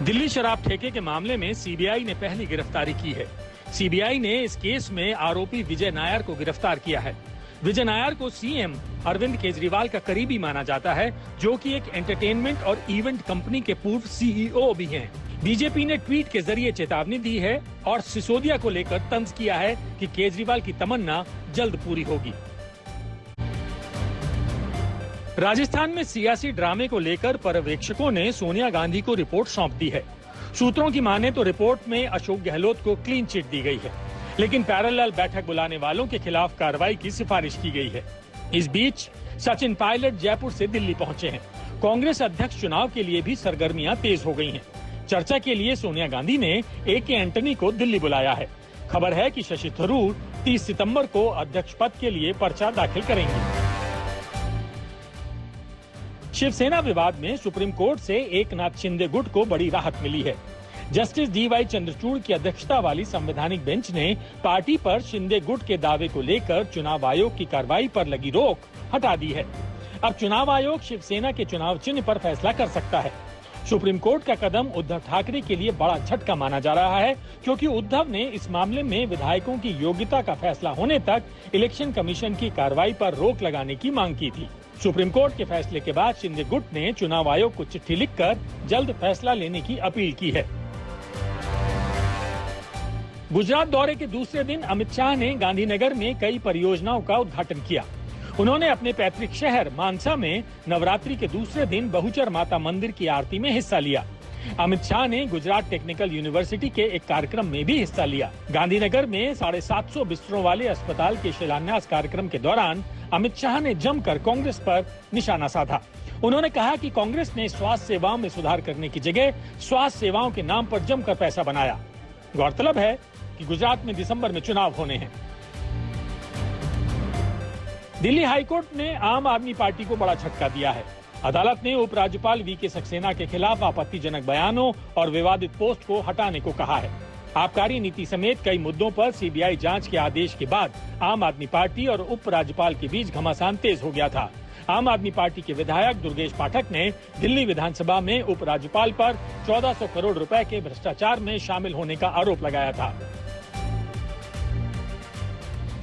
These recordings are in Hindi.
दिल्ली शराब ठेके के मामले में सीबीआई ने पहली गिरफ्तारी की है। सीबीआई ने इस केस में आरोपी विजय नायर को गिरफ्तार किया है। विजय नायर को सीएम अरविंद केजरीवाल का करीबी माना जाता है, जो कि एक एंटरटेनमेंट और इवेंट कंपनी के पूर्व सीईओ भी हैं। बीजेपी ने ट्वीट के जरिए चेतावनी दी है और सिसोदिया को लेकर तंज किया है कि केजरीवाल की तमन्ना जल्द पूरी होगी। राजस्थान में सियासी ड्रामे को लेकर पर्यवेक्षकों ने सोनिया गांधी को रिपोर्ट सौंप दी है। सूत्रों की माने तो रिपोर्ट में अशोक गहलोत को क्लीन चिट दी गई है, लेकिन पैरेलल बैठक बुलाने वालों के खिलाफ कार्रवाई की सिफारिश की गई है। इस बीच सचिन पायलट जयपुर से दिल्ली पहुंचे हैं। कांग्रेस अध्यक्ष चुनाव के लिए भी सरगर्मियां तेज हो गई हैं। चर्चा के लिए सोनिया गांधी ने ए.के. एंटनी को दिल्ली बुलाया है। खबर है कि शशि थरूर 30 सितंबर को अध्यक्ष पद के लिए पर्चा दाखिल करेंगे। शिवसेना विवाद में सुप्रीम कोर्ट से एकनाथ शिंदे गुट को बड़ी राहत मिली है। Justice D.Y.. चंद्रचूड़ की अध्यक्षता वाली संवैधानिक बेंच ने पार्टी पर शिंदे गुट के दावे को लेकर चुनाव आयोग की कार्रवाई पर लगी रोक हटा दी है। अब चुनाव आयोग शिवसेना के चुनाव चिन्ह पर फैसला कर सकता है। सुप्रीम कोर्ट का कदम उद्धव ठाकरे के लिए बड़ा झटका माना जा रहा है, क्योंकि उद्धव ने इस मामले में विधायकों की योग्यता का फैसला होने तक इलेक्शन कमीशन की कार्रवाई पर रोक लगाने की मांग की थी। सुप्रीम कोर्ट के फैसले के बाद शिंदे गुट ने चुनाव आयोग को चिट्ठी लिखकर जल्द फैसला लेने की अपील की है। गुजरात दौरे के दूसरे दिन अमित शाह ने गांधीनगर में कई परियोजनाओं का उद्घाटन किया। उन्होंने अपने पैतृक शहर मानसा में नवरात्रि के दूसरे दिन बहुचर माता मंदिर की आरती में हिस्सा लिया। अमित शाह ने गुजरात टेक्निकल यूनिवर्सिटी के एक कार्यक्रम में भी हिस्सा लिया। गांधीनगर में 750 बिस्तरों वाले अस्पताल के शिलान्यास कार्यक्रम के दौरान अमित शाह ने जमकर कांग्रेस पर निशाना साधा। उन्होंने कहा कि कांग्रेस ने स्वास्थ्य सेवाओं में सुधार करने की जगह स्वास्थ्य सेवाओं के नाम पर जमकर पैसा बनाया। गौरतलब है कि गुजरात में दिसंबर में चुनाव होने हैं। दिल्ली हाईकोर्ट ने आम आदमी पार्टी को बड़ा झटका दिया है। अदालत ने उपराज्यपाल वी.के. सक्सेना के खिलाफ आपत्तिजनक बयानों और विवादित पोस्ट को हटाने को कहा है। आबकारी नीति समेत कई मुद्दों पर सीबीआई जांच के आदेश के बाद आम आदमी पार्टी और उपराज्यपाल के बीच घमासान तेज हो गया था। आम आदमी पार्टी के विधायक दुर्गेश पाठक ने दिल्ली विधानसभा में उपराज्यपाल पर 1400 करोड़ रुपए के भ्रष्टाचार में शामिल होने का आरोप लगाया था।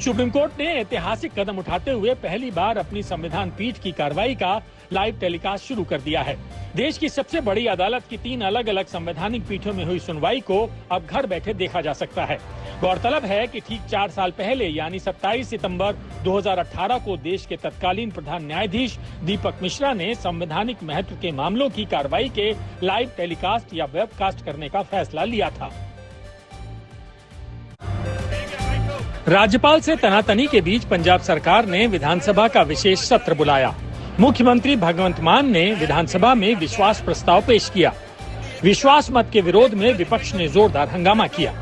सुप्रीम कोर्ट ने ऐतिहासिक कदम उठाते हुए पहली बार अपनी संविधान पीठ की कार्रवाई का लाइव टेलीकास्ट शुरू कर दिया है। देश की सबसे बड़ी अदालत की 3 अलग अलग संवैधानिक पीठों में हुई सुनवाई को अब घर बैठे देखा जा सकता है। गौरतलब है कि ठीक 4 साल पहले यानी 27 सितंबर 2018 को देश के तत्कालीन प्रधान न्यायाधीश दीपक मिश्रा ने संवैधानिक महत्व के मामलों की कार्रवाई के लाइव टेलीकास्ट या वेबकास्ट करने का फैसला लिया था। राज्यपाल से तनातनी के बीच पंजाब सरकार ने विधानसभा का विशेष सत्र बुलाया। मुख्यमंत्री भगवंत मान ने विधानसभा में विश्वास प्रस्ताव पेश किया। विश्वास मत के विरोध में विपक्ष ने जोरदार हंगामा किया।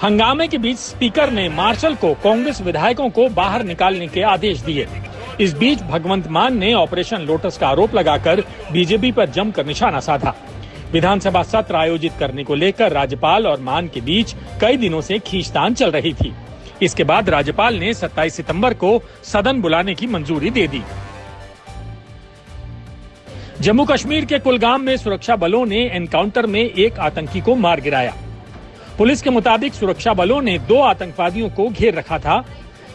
हंगामे के बीच स्पीकर ने मार्शल को कांग्रेस विधायकों को बाहर निकालने के आदेश दिए। इस बीच भगवंत मान ने ऑपरेशन लोटस का आरोप लगाकर बीजेपी पर जमकर निशाना साधा। विधानसभा सत्र आयोजित करने को लेकर राज्यपाल और मान के बीच कई दिनों से खींचतान चल रही थी। इसके बाद राज्यपाल ने 27 सितंबर को सदन बुलाने की मंजूरी दे दी। जम्मू कश्मीर के कुलगाम में सुरक्षा बलों ने एनकाउंटर में एक आतंकी को मार गिराया। पुलिस के मुताबिक सुरक्षा बलों ने 2 आतंकवादियों को घेर रखा था,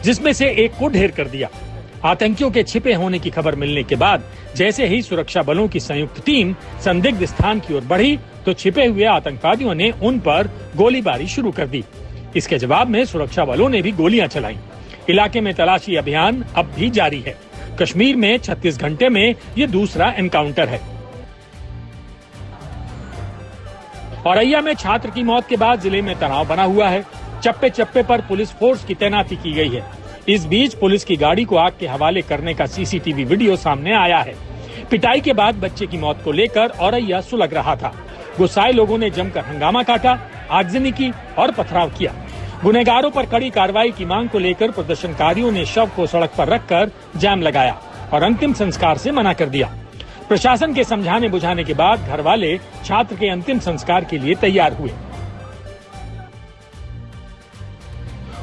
जिसमें से एक को ढेर कर दिया। आतंकियों के छिपे होने की खबर मिलने के बाद जैसे ही सुरक्षा बलों की संयुक्त टीम संदिग्ध स्थान की ओर बढ़ी तो छिपे हुए आतंकवादियों ने उन पर गोलीबारी शुरू कर दी। इसके जवाब में सुरक्षा बलों ने भी गोलियां चलाईं। इलाके में तलाशी अभियान अब भी जारी है। कश्मीर में 36 घंटे में ये दूसरा एनकाउंटर है। औरैया में छात्र की मौत के बाद जिले में तनाव बना हुआ है। चप्पे चप्पे पर पुलिस फोर्स की तैनाती की गई है। इस बीच पुलिस की गाड़ी को आग के हवाले करने का सीसीटीवी वीडियो सामने आया है। पिटाई के बाद बच्चे की मौत को लेकर औरैया सुलग रहा था। गुस्साए लोगों ने जमकर हंगामा काटा, आगजनी की और पथराव किया। गुनहगारों पर कड़ी कार्रवाई की मांग को लेकर प्रदर्शनकारियों ने शव को सड़क पर रखकर जाम लगाया और अंतिम संस्कार से मना कर दिया। प्रशासन के समझाने बुझाने के बाद घर वाले छात्र के अंतिम संस्कार के लिए तैयार हुए।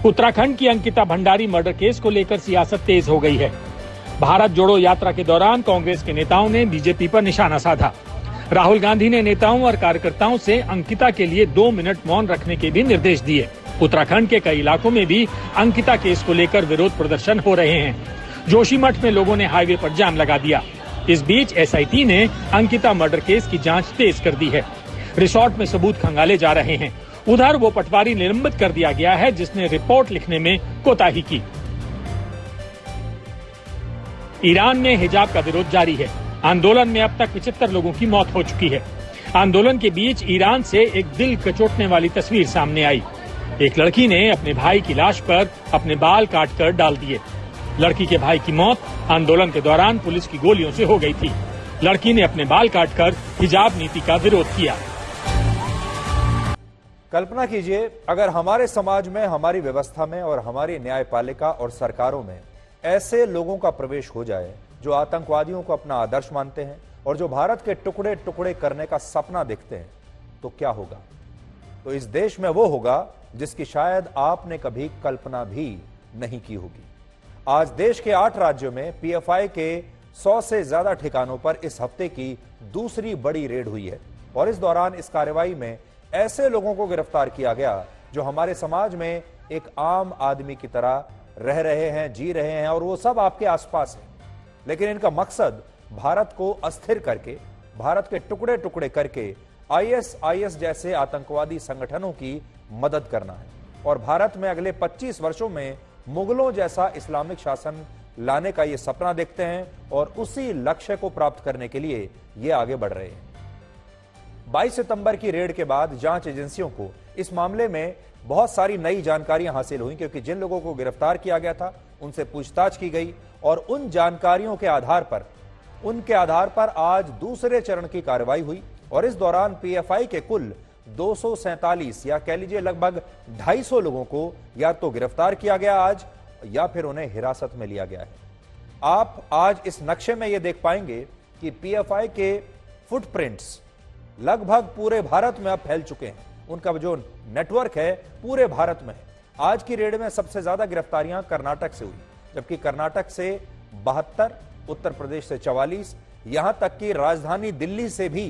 उत्तराखंड की अंकिता भंडारी मर्डर केस को लेकर सियासत तेज हो गई है। भारत जोड़ो यात्रा के दौरान कांग्रेस के नेताओं ने बीजेपी पर निशाना साधा। राहुल गांधी ने नेताओं और कार्यकर्ताओं से अंकिता के लिए 2 मिनट मौन रखने के भी निर्देश दिए। उत्तराखंड के कई इलाकों में भी अंकिता केस को लेकर विरोध प्रदर्शन हो रहे हैं। जोशीमठ में लोगों ने हाईवे पर जाम लगा दिया। इस बीच एसआईटी ने अंकिता मर्डर केस की जांच तेज कर दी है। रिसोर्ट में सबूत खंगाले जा रहे हैं। उधर वो पटवारी निलंबित कर दिया गया है जिसने रिपोर्ट लिखने में कोताही की। ईरान में हिजाब का विरोध जारी है। आंदोलन में अब तक 75 लोगों की मौत हो चुकी है। आंदोलन के बीच ईरान से एक दिल कचोटने वाली तस्वीर सामने आई। एक लड़की ने अपने भाई की लाश पर अपने बाल काटकर डाल दिए। लड़की के भाई की मौत आंदोलन के दौरान पुलिस की गोलियों से हो गई थी। लड़की ने अपने बाल काटकर हिजाब नीति का विरोध किया। कल्पना कीजिए अगर हमारे समाज में, हमारी व्यवस्था में और हमारी न्यायपालिका और सरकारों में ऐसे लोगों का प्रवेश हो जाए जो आतंकवादियों को अपना आदर्श मानते हैं और जो भारत के टुकड़े टुकड़े करने का सपना देखते हैं, तो क्या होगा? तो इस देश में वो होगा जिसकी शायद आपने कभी कल्पना भी नहीं की होगी। आज देश के 8 राज्यों में पीएफआई के 100 से ज्यादा ठिकानों पर इस हफ्ते की दूसरी बड़ी रेड हुई है और इस दौरान इस कार्रवाई में ऐसे लोगों को गिरफ्तार किया गया जो हमारे समाज में एक आम आदमी की तरह रह रहे हैं, जी रहे हैं और वो सब आपके आसपास है। लेकिन इनका मकसद भारत को अस्थिर करके, भारत के टुकड़े टुकड़े करके आईएस जैसे आतंकवादी संगठनों की मदद करना है और भारत में अगले 25 वर्षों में मुगलों जैसा इस्लामिक शासन लाने का ये सपना देखते हैं और उसी लक्ष्य को प्राप्त करने के लिए ये आगे बढ़ रहे हैं। 22 सितंबर की रेड के बाद जांच एजेंसियों को इस मामले में बहुत सारी नई जानकारियां हासिल हुई क्योंकि जिन लोगों को गिरफ्तार किया गया था उनसे पूछताछ की गई और उन जानकारियों के आधार पर आज दूसरे चरण की कार्रवाई हुई और इस दौरान पीएफआई के कुल 247 या कह लीजिए लगभग 250 लोगों को या तो गिरफ्तार किया गया आज या फिर उन्हें हिरासत में लिया गया है। आप आज इस नक्शे में यह देख पाएंगे कि पीएफआई के फुटप्रिंट्स लगभग पूरे भारत में अब फैल चुके हैं। उनका जो नेटवर्क है पूरे भारत में है। आज की रेड में सबसे ज्यादा गिरफ्तारियां कर्नाटक से हुई, जबकि कर्नाटक से 72, उत्तर प्रदेश से 44, यहां तक कि राजधानी दिल्ली से भी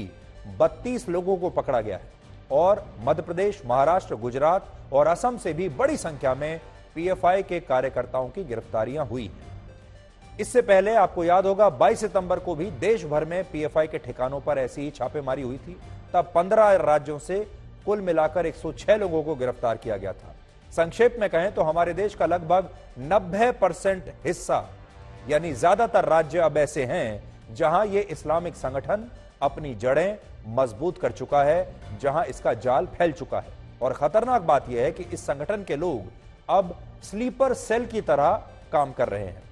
32 लोगों को पकड़ा गया है और मध्य प्रदेश, महाराष्ट्र, गुजरात और असम से भी बड़ी संख्या में पीएफआई के कार्यकर्ताओं की गिरफ्तारियां हुई। इससे पहले आपको याद होगा 22 सितंबर को भी देश भर में पीएफआई के ठिकानों पर ऐसी ही छापेमारी हुई थी। तब 15 राज्यों से कुल मिलाकर 106 लोगों को गिरफ्तार किया गया था। संक्षेप में कहें तो हमारे देश का लगभग 90% हिस्सा यानी ज्यादातर राज्य अब ऐसे हैं जहां ये इस्लामिक संगठन अपनी जड़ें मजबूत कर चुका है, जहां इसका जाल फैल चुका है। और खतरनाक बात यह है कि इस संगठन के लोग अब स्लीपर सेल की तरह काम कर रहे हैं,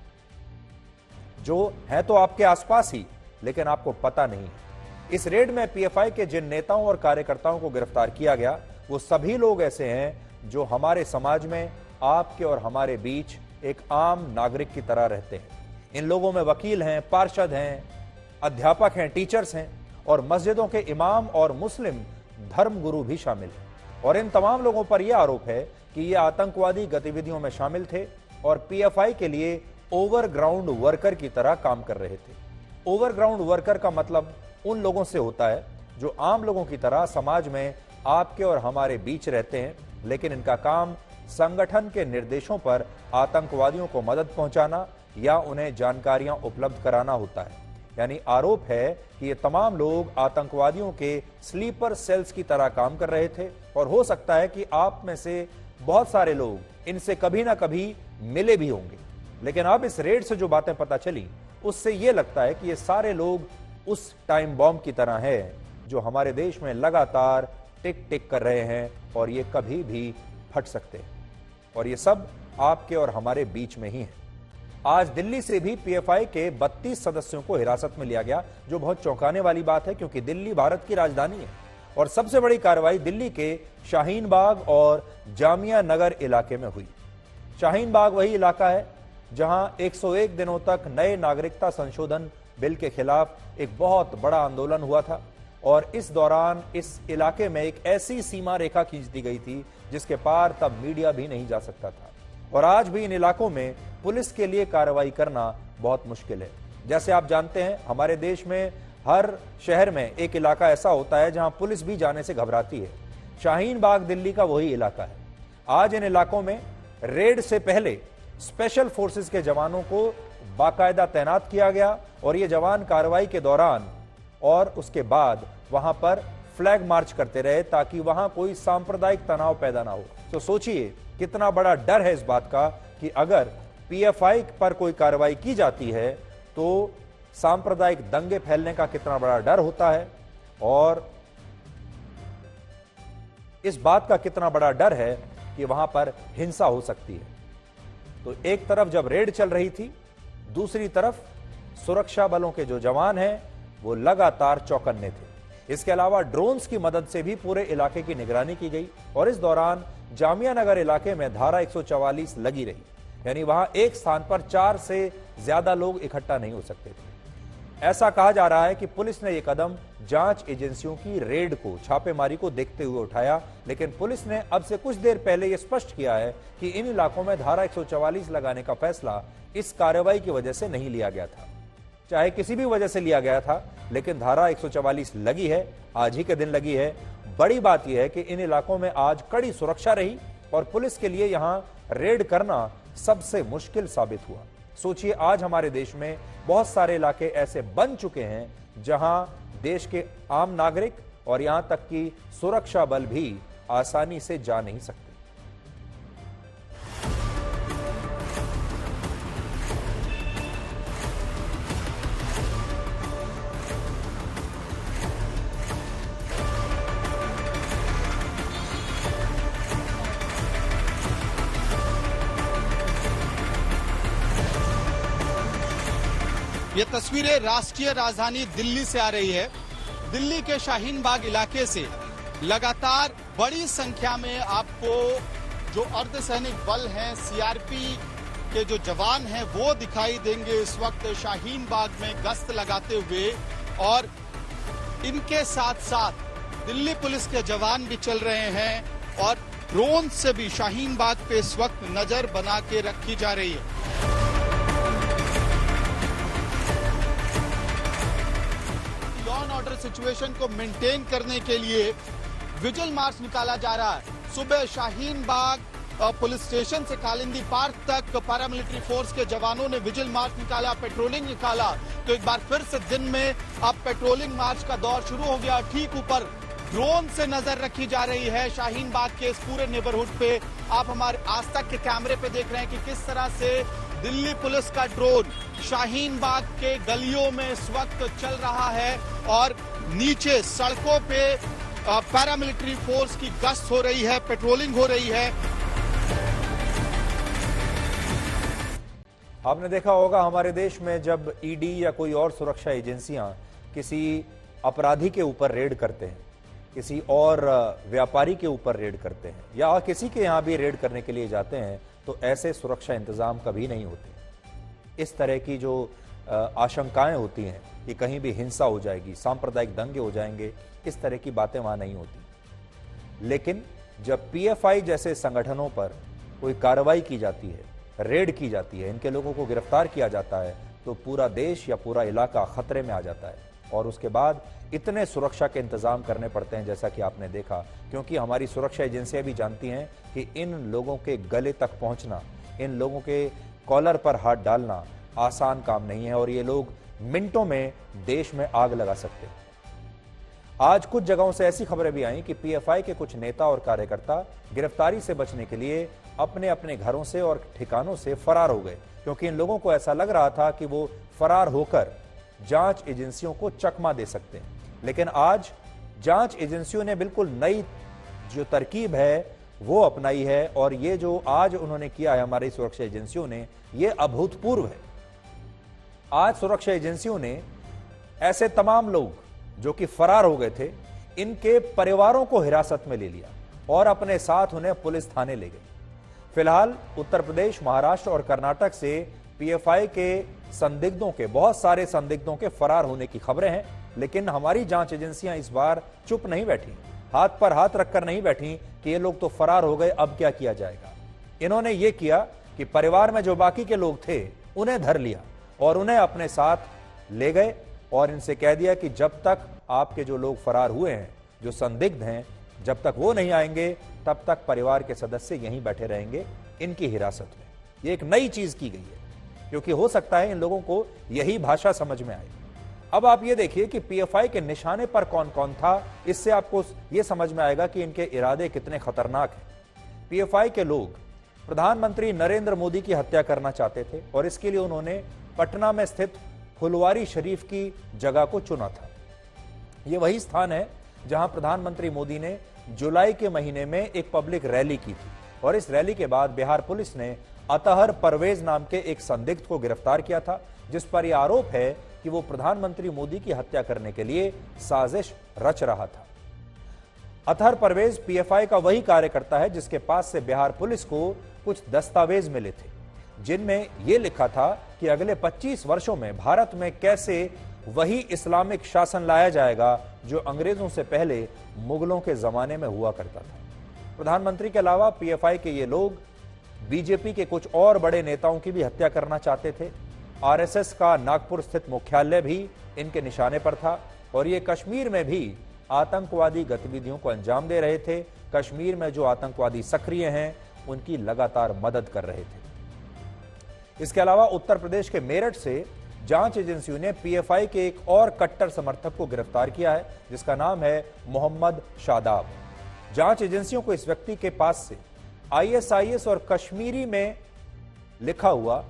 जो है तो आपके आसपास ही लेकिन आपको पता नहीं है। इस रेड में पीएफआई के जिन नेताओं और कार्यकर्ताओं को गिरफ्तार किया गया वो सभी लोग ऐसे हैं जो हमारे समाज में, आपके और हमारे बीच एक आम नागरिक की तरह रहते हैं। इन लोगों में वकील हैं, पार्षद हैं, अध्यापक हैं, टीचर्स हैं और मस्जिदों के इमाम और मुस्लिम धर्मगुरु भी शामिल हैं। और इन तमाम लोगों पर यह आरोप है कि ये आतंकवादी गतिविधियों में शामिल थे और पीएफआई के लिए ओवरग्राउंड वर्कर की तरह काम कर रहे थे। ओवरग्राउंड वर्कर का मतलब उन लोगों से होता है जो आम लोगों की तरह समाज में आपके और हमारे बीच रहते हैं, लेकिन इनका काम संगठन के निर्देशों पर आतंकवादियों को मदद पहुंचाना या उन्हें जानकारियां उपलब्ध कराना होता है। यानी आरोप है कि ये तमाम लोग आतंकवादियों के स्लीपर सेल्स की तरह काम कर रहे थे और हो सकता है कि आप में से बहुत सारे लोग इनसे कभी ना कभी मिले भी होंगे। लेकिन अब इस रेड से जो बातें पता चली उससे यह लगता है कि ये सारे लोग उस टाइम बॉम्ब की तरह है जो हमारे देश में लगातार टिक टिक कर रहे हैं और ये कभी भी फट सकते हैं और ये सब आपके और हमारे बीच में ही है। आज दिल्ली से भी पीएफआई के 32 सदस्यों को हिरासत में लिया गया, जो बहुत चौंकाने वाली बात है क्योंकि दिल्ली भारत की राजधानी है और सबसे बड़ी कार्रवाई दिल्ली के शाहीन बाग और जामिया नगर इलाके में हुई। शाहीन बाग वही इलाका है जहां 101 दिनों तक नए नागरिकता संशोधन बिल के खिलाफ एक बहुत बड़ा आंदोलन हुआ था और इस दौरान इस इलाके में एक ऐसी सीमा रेखा खींच दी गई थी जिसके पार तब मीडिया भी नहीं जा सकता था। और आज भी इन इलाकों में पुलिस के लिए कार्रवाई करना बहुत मुश्किल है। जैसे आप जानते हैं हमारे देश में हर शहर में एक इलाका ऐसा होता है जहां पुलिस भी जाने से घबराती है। शाहीन बाग दिल्ली का वही इलाका है। आज इन इलाकों में रेड से पहले स्पेशल फोर्सेस के जवानों को बाकायदा तैनात किया गया और ये जवान कार्रवाई के दौरान और उसके बाद वहां पर फ्लैग मार्च करते रहे ताकि वहां कोई सांप्रदायिक तनाव पैदा ना हो। तो सोचिए कितना बड़ा डर है इस बात का कि अगर पीएफआई पर कोई कार्रवाई की जाती है तो सांप्रदायिक दंगे फैलने का कितना बड़ा डर होता है और इस बात का कितना बड़ा डर है कि वहां पर हिंसा हो सकती है। तो एक तरफ जब रेड चल रही थी, दूसरी तरफ सुरक्षा बलों के जो जवान हैं वो लगातार चौकन्ने थे। इसके अलावा ड्रोन्स की मदद से भी पूरे इलाके की निगरानी की गई और इस दौरान जामिया नगर इलाके में धारा 144 लगी रही, यानी वहां एक स्थान पर 4 से ज्यादा लोग इकट्ठा नहीं हो सकते थे। ऐसा कहा जा रहा है कि पुलिस ने यह कदम जांच एजेंसियों की रेड को, छापेमारी को देखते हुए उठाया, लेकिन पुलिस ने अब से कुछ देर पहले यह स्पष्ट किया है कि इन इलाकों में धारा 144 लगाने का फैसला इस कार्रवाई की वजह से नहीं लिया गया था। चाहे किसी भी वजह से लिया गया था, लेकिन धारा 144 लगी है, आज ही के दिन लगी है। बड़ी बात यह है कि इन इलाकों में आज कड़ी सुरक्षा रही और पुलिस के लिए यहां रेड करना सबसे मुश्किल साबित हुआ। सोचिए आज हमारे देश में बहुत सारे इलाके ऐसे बन चुके हैं जहां देश के आम नागरिक और यहां तक कि सुरक्षा बल भी आसानी से जा नहीं सकते। ये तस्वीरें राष्ट्रीय राजधानी दिल्ली से आ रही है। दिल्ली के शाहीन बाग इलाके से लगातार बड़ी संख्या में आपको जो अर्धसैनिक बल हैं, सीआरपी के जो जवान हैं वो दिखाई देंगे इस वक्त शाहीन बाग में गश्त लगाते हुए और इनके साथ साथ दिल्ली पुलिस के जवान भी चल रहे हैं और ड्रोन से भी शाहीन बाग पे इस वक्त नजर बना के रखी जा रही है। ऑर्डर सिचुएशन को मेंटेन करने के लिए विजिल मार्च निकाला जा रहा है। सुबह शाहीन बाग पुलिस स्टेशन से कालिंदी पार्क तक पैरामिलिट्री फोर्स के जवानों ने विजिल मार्च निकाला, पेट्रोलिंग निकाला। तो एक बार फिर से दिन में अब पेट्रोलिंग मार्च का दौर शुरू हो गया। ठीक ऊपर ड्रोन से नजर रखी जा रही है शाहीन बाग के इस पूरे नेबरहुड पे। आप हमारे आज तक के कैमरे पे देख रहे हैं कि किस तरह से दिल्ली पुलिस का ड्रोन शाहीन बाग के गलियों में इस वक्त चल रहा है और नीचे सड़कों पे पैरामिलिट्री फोर्स की गश्त हो रही है, पेट्रोलिंग हो रही है। आपने देखा होगा हमारे देश में जब ईडी या कोई और सुरक्षा एजेंसियां किसी अपराधी के ऊपर रेड करते हैं, किसी और व्यापारी के ऊपर रेड करते हैं या किसी के यहां भी रेड करने के लिए जाते हैं, तो ऐसे सुरक्षा इंतजाम कभी नहीं होते। इस तरह की जो आशंकाएं होती हैं कि कहीं भी हिंसा हो जाएगी, सांप्रदायिक दंगे हो जाएंगे, इस तरह की बातें वहां नहीं होती। लेकिन जब पीएफआई जैसे संगठनों पर कोई कार्रवाई की जाती है, रेड की जाती है, इनके लोगों को गिरफ्तार किया जाता है, तो पूरा देश या पूरा इलाका खतरे में आ जाता है और उसके बाद इतने सुरक्षा के इंतजाम करने पड़ते हैं जैसा कि आपने देखा, क्योंकि हमारी सुरक्षा एजेंसियां भी जानती हैं कि इन लोगों के गले तक पहुंचना, इन लोगों के कॉलर पर हाथ डालना आसान काम नहीं है और ये लोग मिनटों में देश में आग लगा सकते हैं। आज कुछ जगहों से ऐसी खबरें भी आई कि पीएफआई के कुछ नेता और कार्यकर्ता गिरफ्तारी से बचने के लिए अपने अपने घरों से और ठिकानों से फरार हो गए, क्योंकि इन लोगों को ऐसा लग रहा था कि वो फरार होकर जांच एजेंसियों को चकमा दे सकते हैं। लेकिन आज जांच एजेंसियों ने बिल्कुल नई जो तरकीब है वो अपनाई है और ये जो आज उन्होंने किया है हमारी सुरक्षा एजेंसियों ने, ये अभूतपूर्व है। आज सुरक्षा एजेंसियों ने ऐसे तमाम लोग जो कि फरार हो गए थे, इनके परिवारों को हिरासत में ले लिया और अपने साथ उन्हें पुलिस थाने ले गई। फिलहाल उत्तर प्रदेश, महाराष्ट्र और कर्नाटक से पीएफआई के संदिग्धों के, बहुत सारे संदिग्धों के फरार होने की खबरें हैं, लेकिन हमारी जांच एजेंसियां इस बार चुप नहीं बैठी, हाथ पर हाथ रखकर नहीं बैठी कि ये लोग तो फरार हो गए, अब क्या किया जाएगा। इन्होंने ये किया कि परिवार में जो बाकी के लोग थे उन्हें धर लिया और उन्हें अपने साथ ले गए और इनसे कह दिया कि जब तक आपके जो लोग फरार हुए हैं, जो संदिग्ध हैं, जब तक वो नहीं आएंगे तब तक परिवार के सदस्य यहीं बैठे रहेंगे इनकी हिरासत में। ये एक नई चीज की गई है, क्योंकि हो सकता है इन लोगों को यही भाषा समझ में आए। अब आप ये देखिए कि पीएफआई के निशाने पर कौन कौन था, इससे आपको ये समझ में आएगा कि इनके इरादे कितने खतरनाक हैं। पीएफआई के लोग प्रधानमंत्री नरेंद्र मोदी की हत्या करना चाहते थे और इसके लिए उन्होंने पटना में स्थित फुलवारी शरीफ की जगह को चुना था। यह वही स्थान है जहां प्रधानमंत्री मोदी ने जुलाई के महीने में एक पब्लिक रैली की थी और इस रैली के बाद बिहार पुलिस ने अतहर परवेज नाम के एक संदिग्ध को गिरफ्तार किया था, जिस पर यह आरोप है कि वो प्रधानमंत्री मोदी की हत्या करने के लिए साजिश रच रहा था। अतहर परवेज पीएफआई का वही कार्यकर्ता है जिसके पास से बिहार पुलिस को कुछ दस्तावेज मिले थे, जिनमें यह लिखा था कि अगले 25 वर्षों में भारत में कैसे वही इस्लामिक शासन लाया जाएगा जो अंग्रेजों से पहले मुगलों के जमाने में हुआ करता था। प्रधानमंत्री के अलावा पीएफआई के ये लोग बीजेपी के कुछ और बड़े नेताओं की भी हत्या करना चाहते थे। आरएसएस का नागपुर स्थित मुख्यालय भी इनके निशाने पर था और ये कश्मीर में भी आतंकवादी गतिविधियों को अंजाम दे रहे थे। कश्मीर में जो आतंकवादी सक्रिय हैं उनकी लगातार मदद कर रहे थे। इसके अलावा उत्तर प्रदेश के मेरठ से जांच एजेंसियों ने पीएफआई के एक और कट्टर समर्थक को गिरफ्तार किया है, जिसका नाम है मोहम्मद शादाब। जांच एजेंसियों को इस व्यक्ति के पास से आईएसआईएस और कश्मीरी में लिखा हुआ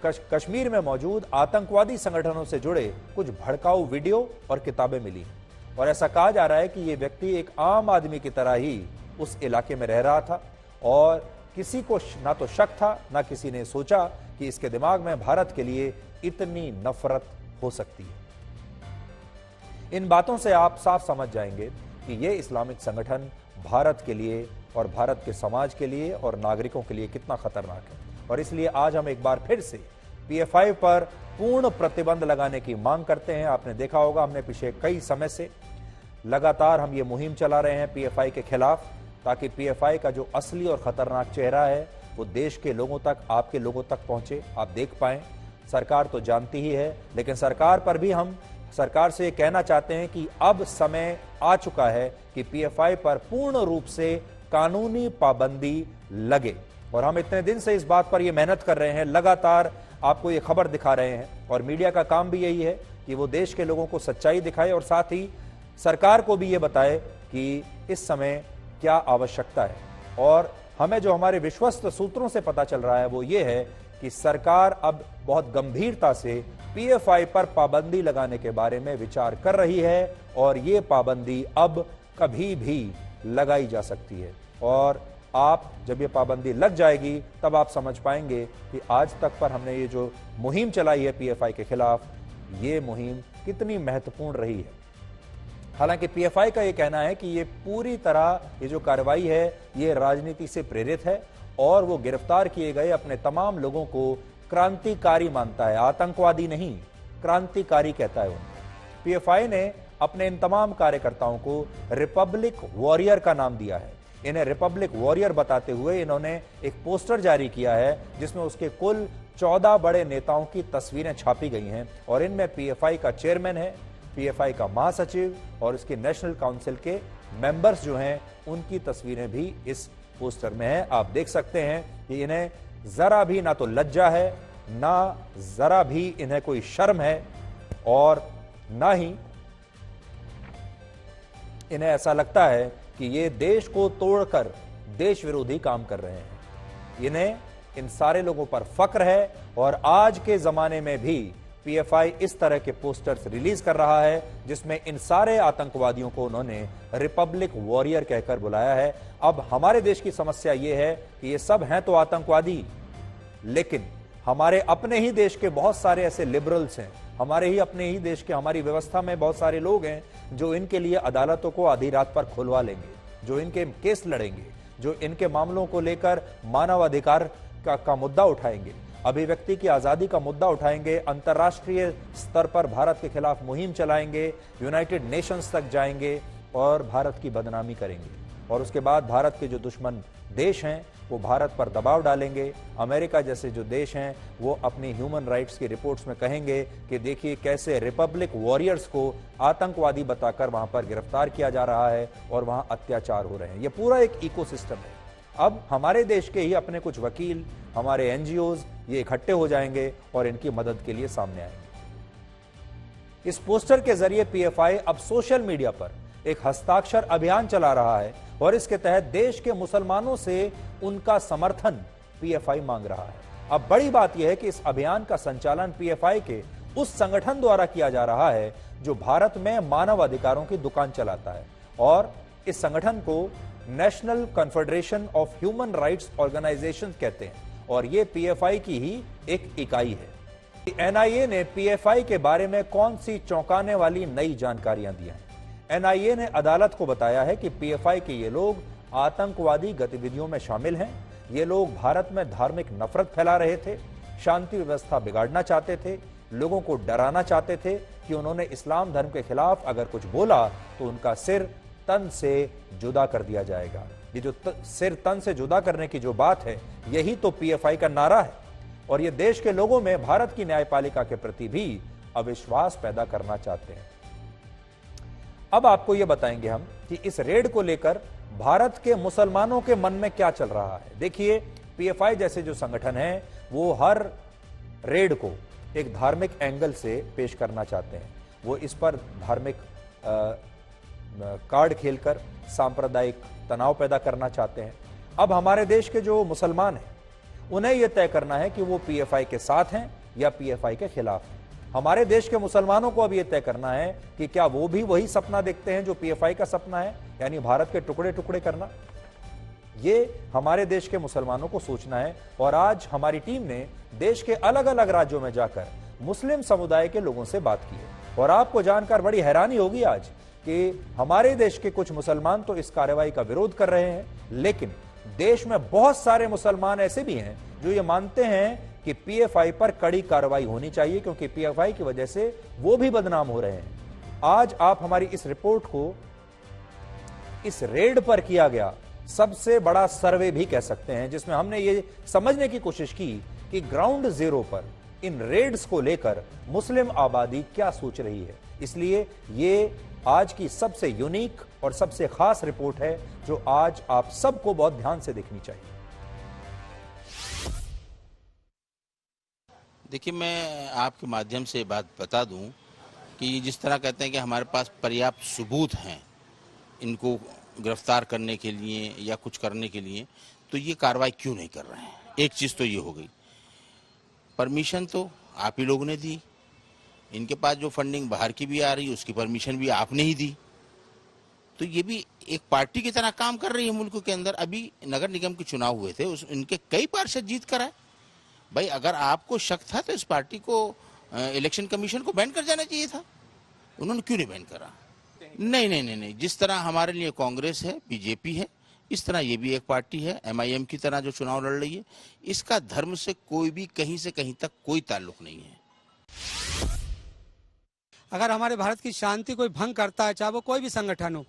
कश्मीर में मौजूद आतंकवादी संगठनों से जुड़े कुछ भड़काऊ वीडियो और किताबें मिली और ऐसा कहा जा रहा है कि यह व्यक्ति एक आम आदमी की तरह ही उस इलाके में रह रहा था और किसी को ना तो शक था, ना किसी ने सोचा कि इसके दिमाग में भारत के लिए इतनी नफरत हो सकती है। इन बातों से आप साफ समझ जाएंगे कि यह इस्लामिक संगठन भारत के लिए और भारत के समाज के लिए और नागरिकों के लिए कितना खतरनाक है। और इसलिए आज हम एक बार फिर से पीएफआई पर पूर्ण प्रतिबंध लगाने की मांग करते हैं। आपने देखा होगा हमने पिछले कई समय से लगातार हम ये मुहिम चला रहे हैं पीएफआई के खिलाफ, ताकि पीएफआई का जो असली और खतरनाक चेहरा है वो देश के लोगों तक, आपके लोगों तक पहुंचे, आप देख पाएं। सरकार तो जानती ही है, लेकिन सरकार पर भी हम सरकार से ये कहना चाहते हैं कि अब समय आ चुका है कि पीएफआई पर पूर्ण रूप से कानूनी पाबंदी लगे। और हम इतने दिन से इस बात पर ये मेहनत कर रहे हैं, लगातार आपको ये खबर दिखा रहे हैं और मीडिया का काम भी यही है कि वो देश के लोगों को सच्चाई दिखाए और साथ ही सरकार को भी ये बताए कि इस समय क्या आवश्यकता है। और हमें जो हमारे विश्वस्त सूत्रों से पता चल रहा है वो ये है कि सरकार अब बहुत गंभीरता से पीएफआई पर पाबंदी लगाने के बारे में विचार कर रही है और ये पाबंदी अब कभी भी लगाई जा सकती है। और आप जब ये पाबंदी लग जाएगी तब आप समझ पाएंगे कि आज तक पर हमने ये जो मुहिम चलाई है पीएफआई के खिलाफ, ये मुहिम कितनी महत्वपूर्ण रही है। हालांकि पीएफआई का ये कहना है कि ये पूरी तरह ये जो कार्रवाई है ये राजनीति से प्रेरित है और वो गिरफ्तार किए गए अपने तमाम लोगों को क्रांतिकारी मानता है, आतंकवादी नहीं, क्रांतिकारी कहता है उनको। पीएफआई ने अपने इन तमाम कार्यकर्ताओं को रिपब्लिक वॉरियर का नाम दिया है। इन्हें रिपब्लिक वॉरियर बताते हुए इन्होंने एक पोस्टर जारी किया है जिसमें उसके कुल 14 बड़े नेताओं की तस्वीरें छापी गई हैं और इनमें पीएफआई का चेयरमैन है, पीएफआई का महासचिव और इसके नेशनल काउंसिल के मेंबर्स जो हैं उनकी तस्वीरें भी इस पोस्टर में है। आप देख सकते हैं कि इन्हें जरा भी ना तो लज्जा है, ना जरा भी इन्हें कोई शर्म है और ना ही इन्हें ऐसा लगता है कि ये देश को तोड़कर देश विरोधी काम कर रहे हैं। इन्हें इन सारे लोगों पर फक्र है और आज के जमाने में भी पीएफआई इस तरह के पोस्टर्स रिलीज कर रहा है जिसमें इन सारे आतंकवादियों को उन्होंने रिपब्लिक वॉरियर कहकर बुलाया है। अब हमारे देश की समस्या ये है कि ये सब हैं तो आतंकवादी, लेकिन हमारे अपने ही देश के बहुत सारे ऐसे लिबरल्स हैं, हमारे ही अपने ही देश के, हमारी व्यवस्था में बहुत सारे लोग हैं जो इनके लिए अदालतों को आधी रात पर खुलवा लेंगे, जो इनके केस लड़ेंगे, जो इनके मामलों को लेकर मानवाधिकार का मुद्दा उठाएंगे, अभिव्यक्ति की आजादी का मुद्दा उठाएंगे, अंतर्राष्ट्रीय स्तर पर भारत के खिलाफ मुहिम चलाएंगे, यूनाइटेड नेशंस तक जाएंगे और भारत की बदनामी करेंगे। और उसके बाद भारत के जो दुश्मन देश हैं वो भारत पर दबाव डालेंगे। अमेरिका जैसे जो देश हैं वो अपनी ह्यूमन राइट्स की रिपोर्ट्स में कहेंगे कि देखिए कैसे रिपब्लिक वॉरियर्स को आतंकवादी बताकर वहां पर गिरफ्तार किया जा रहा है और वहां अत्याचार हो रहे हैं। ये पूरा एक इकोसिस्टम है। अब हमारे देश के ही अपने कुछ वकील, हमारे एनजीओज ये इकट्ठे हो जाएंगे और इनकी मदद के लिए सामने आएंगे। इस पोस्टर के जरिए पीएफआई अब सोशल मीडिया पर एक हस्ताक्षर अभियान चला रहा है और इसके तहत देश के मुसलमानों से उनका समर्थन पीएफआई मांग रहा है। अब बड़ी बात यह है कि इस अभियान का संचालन पीएफआई के उस संगठन द्वारा किया जा रहा है जो भारत में मानव अधिकारों की दुकान चलाता है और इस संगठन को National Confederation of Human Rights Organisation कहते हैं और यह पीएफआई की ही एक इकाई है। एनआईए ने पीएफआई के बारे में कौन सी चौंकाने वाली नई जानकारियां दी हैं? एनआईए ने अदालत को बताया है कि पीएफआई के ये लोग आतंकवादी गतिविधियों में शामिल हैं। ये लोग भारत में धार्मिक नफरत फैला रहे थे, शांति व्यवस्था बिगाड़ना चाहते थे, लोगों को डराना चाहते थे कि उन्होंने इस्लाम धर्म के खिलाफ अगर कुछ बोला तो उनका सिर तन से जुदा कर दिया जाएगा। ये जो सिर तन से जुदा करने की जो बात है यही तो पीएफआई का नारा है और ये देश के लोगों में भारत की न्यायपालिका के प्रति भी अविश्वास पैदा करना चाहते हैं। अब आपको यह बताएंगे हम कि इस रेड को लेकर भारत के मुसलमानों के मन में क्या चल रहा है। देखिए, पीएफआई जैसे जो संगठन है वो हर रेड को एक धार्मिक एंगल से पेश करना चाहते हैं। वो इस पर धार्मिक कार्ड खेलकर सांप्रदायिक तनाव पैदा करना चाहते हैं। अब हमारे देश के जो मुसलमान हैं उन्हें यह तय करना है कि वो पीएफआई के साथ हैं या पीएफआई के खिलाफ हैं। हमारे देश के मुसलमानों को अब यह तय करना है कि क्या वो भी वही सपना देखते हैं जो पीएफआई का सपना है, यानी भारत के टुकड़े टुकड़े करना। ये हमारे देश के मुसलमानों को सोचना है और आज हमारी टीम ने देश के अलग अलग राज्यों में जाकर मुस्लिम समुदाय के लोगों से बात की है और आपको जानकर बड़ी हैरानी होगी आज कि हमारे देश के कुछ मुसलमान तो इस कार्रवाई का विरोध कर रहे हैं, लेकिन देश में बहुत सारे मुसलमान ऐसे भी हैं जो ये मानते हैं कि पीएफआई पर कड़ी कार्रवाई होनी चाहिए क्योंकि पीएफआई की वजह से वो भी बदनाम हो रहे हैं। आज आप हमारी इस रिपोर्ट को इस रेड पर किया गया सबसे बड़ा सर्वे भी कह सकते हैं, जिसमें हमने ये समझने की कोशिश की कि ग्राउंड जीरो पर इन रेड्स को लेकर मुस्लिम आबादी क्या सोच रही है। इसलिए ये आज की सबसे यूनिक और सबसे खास रिपोर्ट है जो आज आप सबको बहुत ध्यान से देखनी चाहिए। देखिए, मैं आपके माध्यम से बात बता दूं कि जिस तरह कहते हैं कि हमारे पास पर्याप्त सबूत हैं इनको गिरफ्तार करने के लिए या कुछ करने के लिए, तो ये कार्रवाई क्यों नहीं कर रहे हैं। एक चीज़ तो ये हो गई, परमिशन तो आप ही लोगों ने दी, इनके पास जो फंडिंग बाहर की भी आ रही है उसकी परमिशन भी आपने ही दी, तो ये भी एक पार्टी की तरह काम कर रही है मुल्क के अंदर। अभी नगर निगम के चुनाव हुए थे, इनके कई पार्षद जीत कर आए। भाई, अगर आपको शक था तो इस पार्टी को इलेक्शन कमीशन को बैन कर जाना चाहिए था, उन्होंने क्यों नहीं बैन करा। नहीं, जिस तरह हमारे लिए कांग्रेस है, बीजेपी है, इस तरह ये भी एक पार्टी है, एमआईएम की तरह जो चुनाव लड़ रही है। इसका धर्म से कोई भी कहीं से कहीं तक कोई ताल्लुक नहीं है। अगर हमारे भारत की शांति कोई भंग करता है, चाहे वो कोई भी संगठन हो,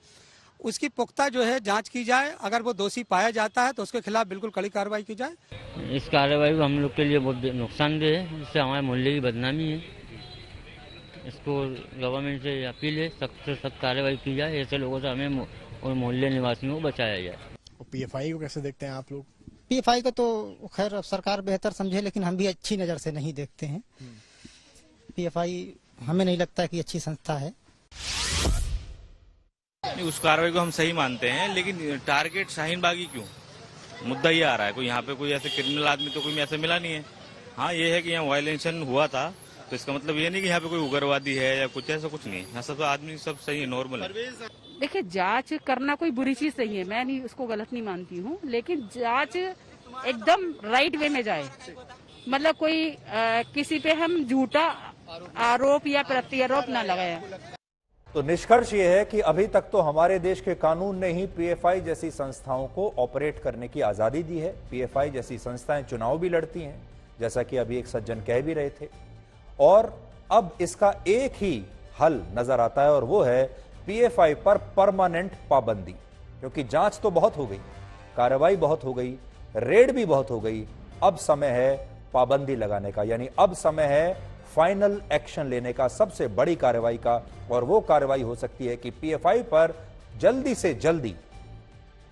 उसकी पुख्ता जो है जांच की जाए। अगर वो दोषी पाया जाता है तो उसके खिलाफ बिल्कुल कड़ी कार्रवाई की जाए। इस कार्रवाई को हम लोग के लिए बहुत नुकसानदेह है, इससे हमारे मोहल्ले की बदनामी है। इसको गवर्नमेंट से अपील है, सख्त से सख्त कार्रवाई की जाए, ऐसे लोगों से हमें और मोहल्ले निवासियों को बचाया जाए। पीएफआई को कैसे देखते हैं आप लोग? पीएफआई को तो खैर सरकार बेहतर समझे, लेकिन हम भी अच्छी नज़र से नहीं देखते हैं। पीएफआई हमें नहीं लगता कि अच्छी संस्था है। उस कार्रवाई को हम सही मानते हैं, लेकिन टारगेट शाहीन बागी क्यों? मुद्दा ये आ रहा है, कोई यहाँ पे कोई ऐसे क्रिमिनल आदमी तो कोई ऐसे मिला नहीं है। हाँ, ये है कि यहाँ वायलेंशन हुआ था, तो इसका मतलब ये नहीं कि यहाँ पे कोई उग्रवादी है या कुछ, ऐसा कुछ नहीं है। यहाँ सब आदमी सब सही है, नॉर्मल है। देखिए, जांच करना कोई बुरी चीज नहीं है, मैं नहीं उसको गलत नहीं मानती हूँ, लेकिन जांच एकदम राइट वे में जाए। मतलब कोई किसी पे हम झूठा आरोप या प्रत्यारोप न लगाए। तो निष्कर्ष ये है कि अभी तक तो हमारे देश के कानून ने ही पीएफआई जैसी संस्थाओं को ऑपरेट करने की आजादी दी है। पीएफआई जैसी संस्थाएं चुनाव भी लड़ती हैं, जैसा कि अभी एक सज्जन कह भी रहे थे, और अब इसका एक ही हल नजर आता है और वो है पीएफआई पर परमानेंट पाबंदी। क्योंकि जांच तो बहुत हो गई, कार्रवाई बहुत हो गई, रेड भी बहुत हो गई। अब समय है पाबंदी लगाने का, यानी अब समय है फाइनल एक्शन लेने का, सबसे बड़ी कार्रवाई का। और वो कार्रवाई हो सकती है कि पीएफआई पर जल्दी से जल्दी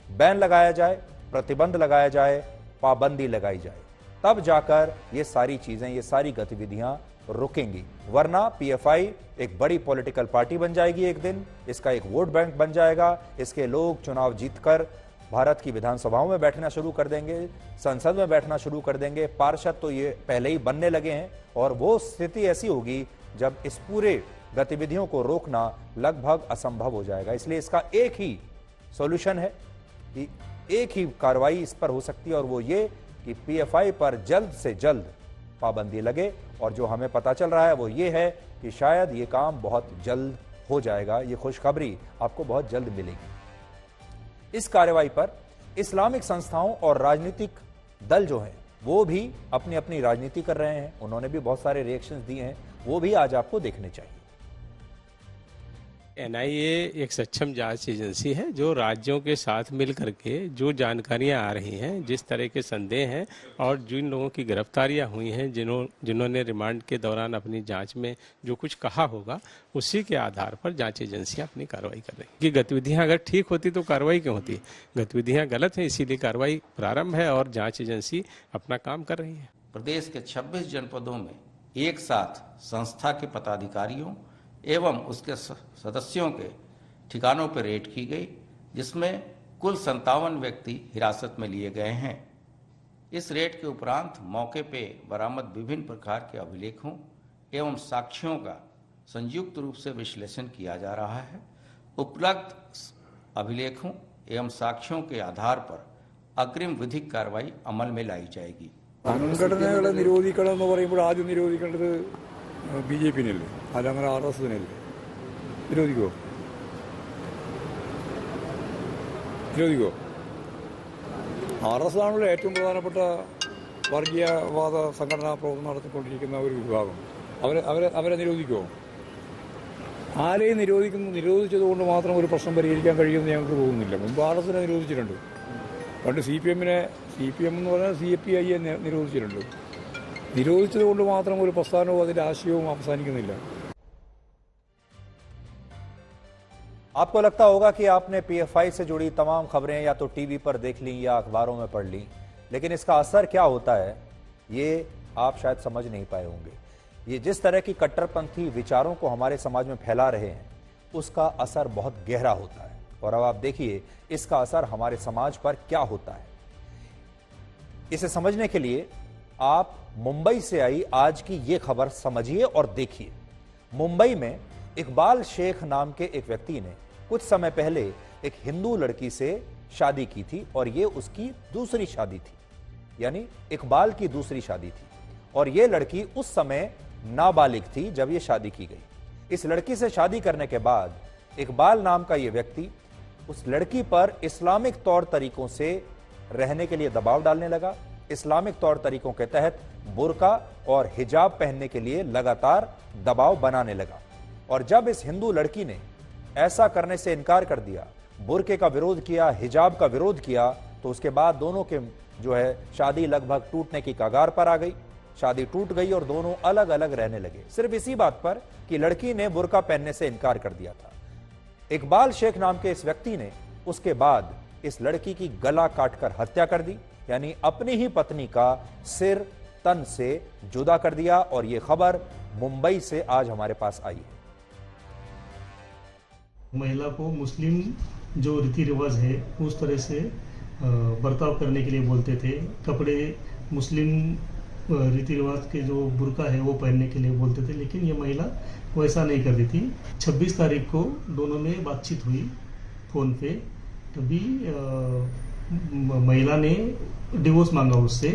बैन लगाया जाए, प्रतिबंध लगाया जाए, पाबंदी लगाई जाए, तब जाकर ये सारी चीजें, ये सारी गतिविधियां रुकेंगी। वरना पीएफआई एक बड़ी पॉलिटिकल पार्टी बन जाएगी एक दिन, इसका एक वोट बैंक बन जाएगा, इसके लोग चुनाव जीतकर भारत की विधानसभाओं में बैठना शुरू कर देंगे, संसद में बैठना शुरू कर देंगे। पार्षद तो ये पहले ही बनने लगे हैं, और वो स्थिति ऐसी होगी जब इस पूरे गतिविधियों को रोकना लगभग असंभव हो जाएगा। इसलिए इसका एक ही सॉल्यूशन है कि एक ही कार्रवाई इस पर हो सकती है, और वो ये कि पीएफआई पर जल्द से जल्द पाबंदी लगे। और जो हमें पता चल रहा है वो ये है कि शायद ये काम बहुत जल्द हो जाएगा, ये खुशखबरी आपको बहुत जल्द मिलेगी। इस कार्रवाई पर इस्लामिक संस्थाओं और राजनीतिक दल जो हैं वो भी अपनी अपनी राजनीति कर रहे हैं, उन्होंने भी बहुत सारे रिएक्शंस दिए हैं, वो भी आज आपको देखने चाहिए। एनआईए एक सक्षम जांच एजेंसी है जो राज्यों के साथ मिल करके जो जानकारियां आ रही हैं, जिस तरह के संदेह हैं और जिन लोगों की गिरफ्तारियां हुई हैं, जिन्होंने रिमांड के दौरान अपनी जांच में जो कुछ कहा होगा, उसी के आधार पर जांच एजेंसियां अपनी कार्रवाई कर रही हैं। कि गतिविधियां अगर ठीक होती तो कार्रवाई क्यों होती? गतिविधियां गलत हैं, इसीलिए कार्रवाई प्रारंभ है और जाँच एजेंसी अपना काम कर रही है। प्रदेश के 26 जनपदों में एक साथ संस्था के पदाधिकारियों एवं उसके सदस्यों के ठिकानों पर रेड की गई, जिसमें कुल 57 व्यक्ति हिरासत में लिए गए हैं। इस रेड के उपरांत मौके पे बरामद विभिन्न प्रकार के अभिलेखों एवं साक्ष्यों का संयुक्त रूप से विश्लेषण किया जा रहा है। उपलब्ध अभिलेखों एवं साक्ष्यों के आधार पर अग्रिम विधिक कार्रवाई अमल में लाई जाएगी। സംഘടനകളെ നിരോധിക്കണം എന്ന് പറയുമ്പോൾ ആദ്യം നിരോധിക്കേണ്ടത് ബിജെപിനല്ലേ, അതങ്ങനെ ആർഎസ്എസിനല്ലേ? നിരോധിക്കുമോ? ആർഎസ് ആണല്ലോ ഏറ്റവും പ്രധാനപ്പെട്ട വർഗീയവാദ സംഘടനാ പ്രവർത്തനം നടത്തിക്കൊണ്ടിരിക്കുന്ന ഒരു വിഭാഗം. അവരെ നിരോധിക്കുമോ? ആരെയും നിരോധിച്ചതുകൊണ്ട് മാത്രം ഒരു പ്രശ്നം പരിഹരിക്കാൻ കഴിയുമെന്ന് ഞങ്ങൾക്ക് തോന്നുന്നില്ല. മുമ്പ് ആർഎസിനെ നിരോധിച്ചിട്ടുണ്ട്, പണ്ട് CPM എന്ന് പറഞ്ഞാൽ CPI നിരോധിച്ചിട്ടുണ്ട്. നിരോധിച്ചതുകൊണ്ട് മാത്രം ഒരു പ്രസ്ഥാനവും അതിന്റെ ആശയവും അവസാനിക്കുന്നില്ല. आपको लगता होगा कि आपने पीएफआई से जुड़ी तमाम खबरें या तो टीवी पर देख ली या अखबारों में पढ़ ली, लेकिन इसका असर क्या होता है ये आप शायद समझ नहीं पाए होंगे। ये जिस तरह की कट्टरपंथी विचारों को हमारे समाज में फैला रहे हैं, उसका असर बहुत गहरा होता है। और अब आप देखिए इसका असर हमारे समाज पर क्या होता है। इसे समझने के लिए आप मुंबई से आई आज की ये खबर समझिए और देखिए। मुंबई में इकबाल शेख नाम के एक व्यक्ति ने कुछ समय पहले एक हिंदू लड़की से शादी की थी, और ये उसकी दूसरी शादी थी, यानी इकबाल की दूसरी शादी थी। और ये लड़की उस समय नाबालिग थी जब ये शादी की गई। इस लड़की से शादी करने के बाद इकबाल नाम का ये व्यक्ति उस लड़की पर इस्लामिक तौर तरीकों से रहने के लिए दबाव डालने लगा। इस्लामिक तौर तरीकों के तहत बुर्का और हिजाब पहनने के लिए लगातार दबाव बनाने लगा। और जब इस हिंदू लड़की ने ऐसा करने से इनकार कर दिया, बुर्के का विरोध किया, हिजाब का विरोध किया, तो उसके बाद दोनों के जो है शादी लगभग टूटने की कगार पर आ गई। शादी टूट गई और दोनों अलग अलग रहने लगे, सिर्फ इसी बात पर कि लड़की ने बुर्का पहनने से इनकार कर दिया था। इकबाल शेख नाम के इस व्यक्ति ने उसके बाद इस लड़की की गला काटकर हत्या कर दी, यानी अपनी ही पत्नी का सिर तन से जुदा कर दिया। और यह खबर मुंबई से आज हमारे पास आई है। महिला को मुस्लिम जो रीति रिवाज है उस तरह से बर्ताव करने के लिए बोलते थे। कपड़े मुस्लिम रीति रिवाज के जो बुर्का है वो पहनने के लिए बोलते थे, लेकिन ये महिला वैसा नहीं करती थी। 26 तारीख को दोनों में बातचीत हुई फोन पे, तभी महिला ने डिवोर्स मांगा उससे।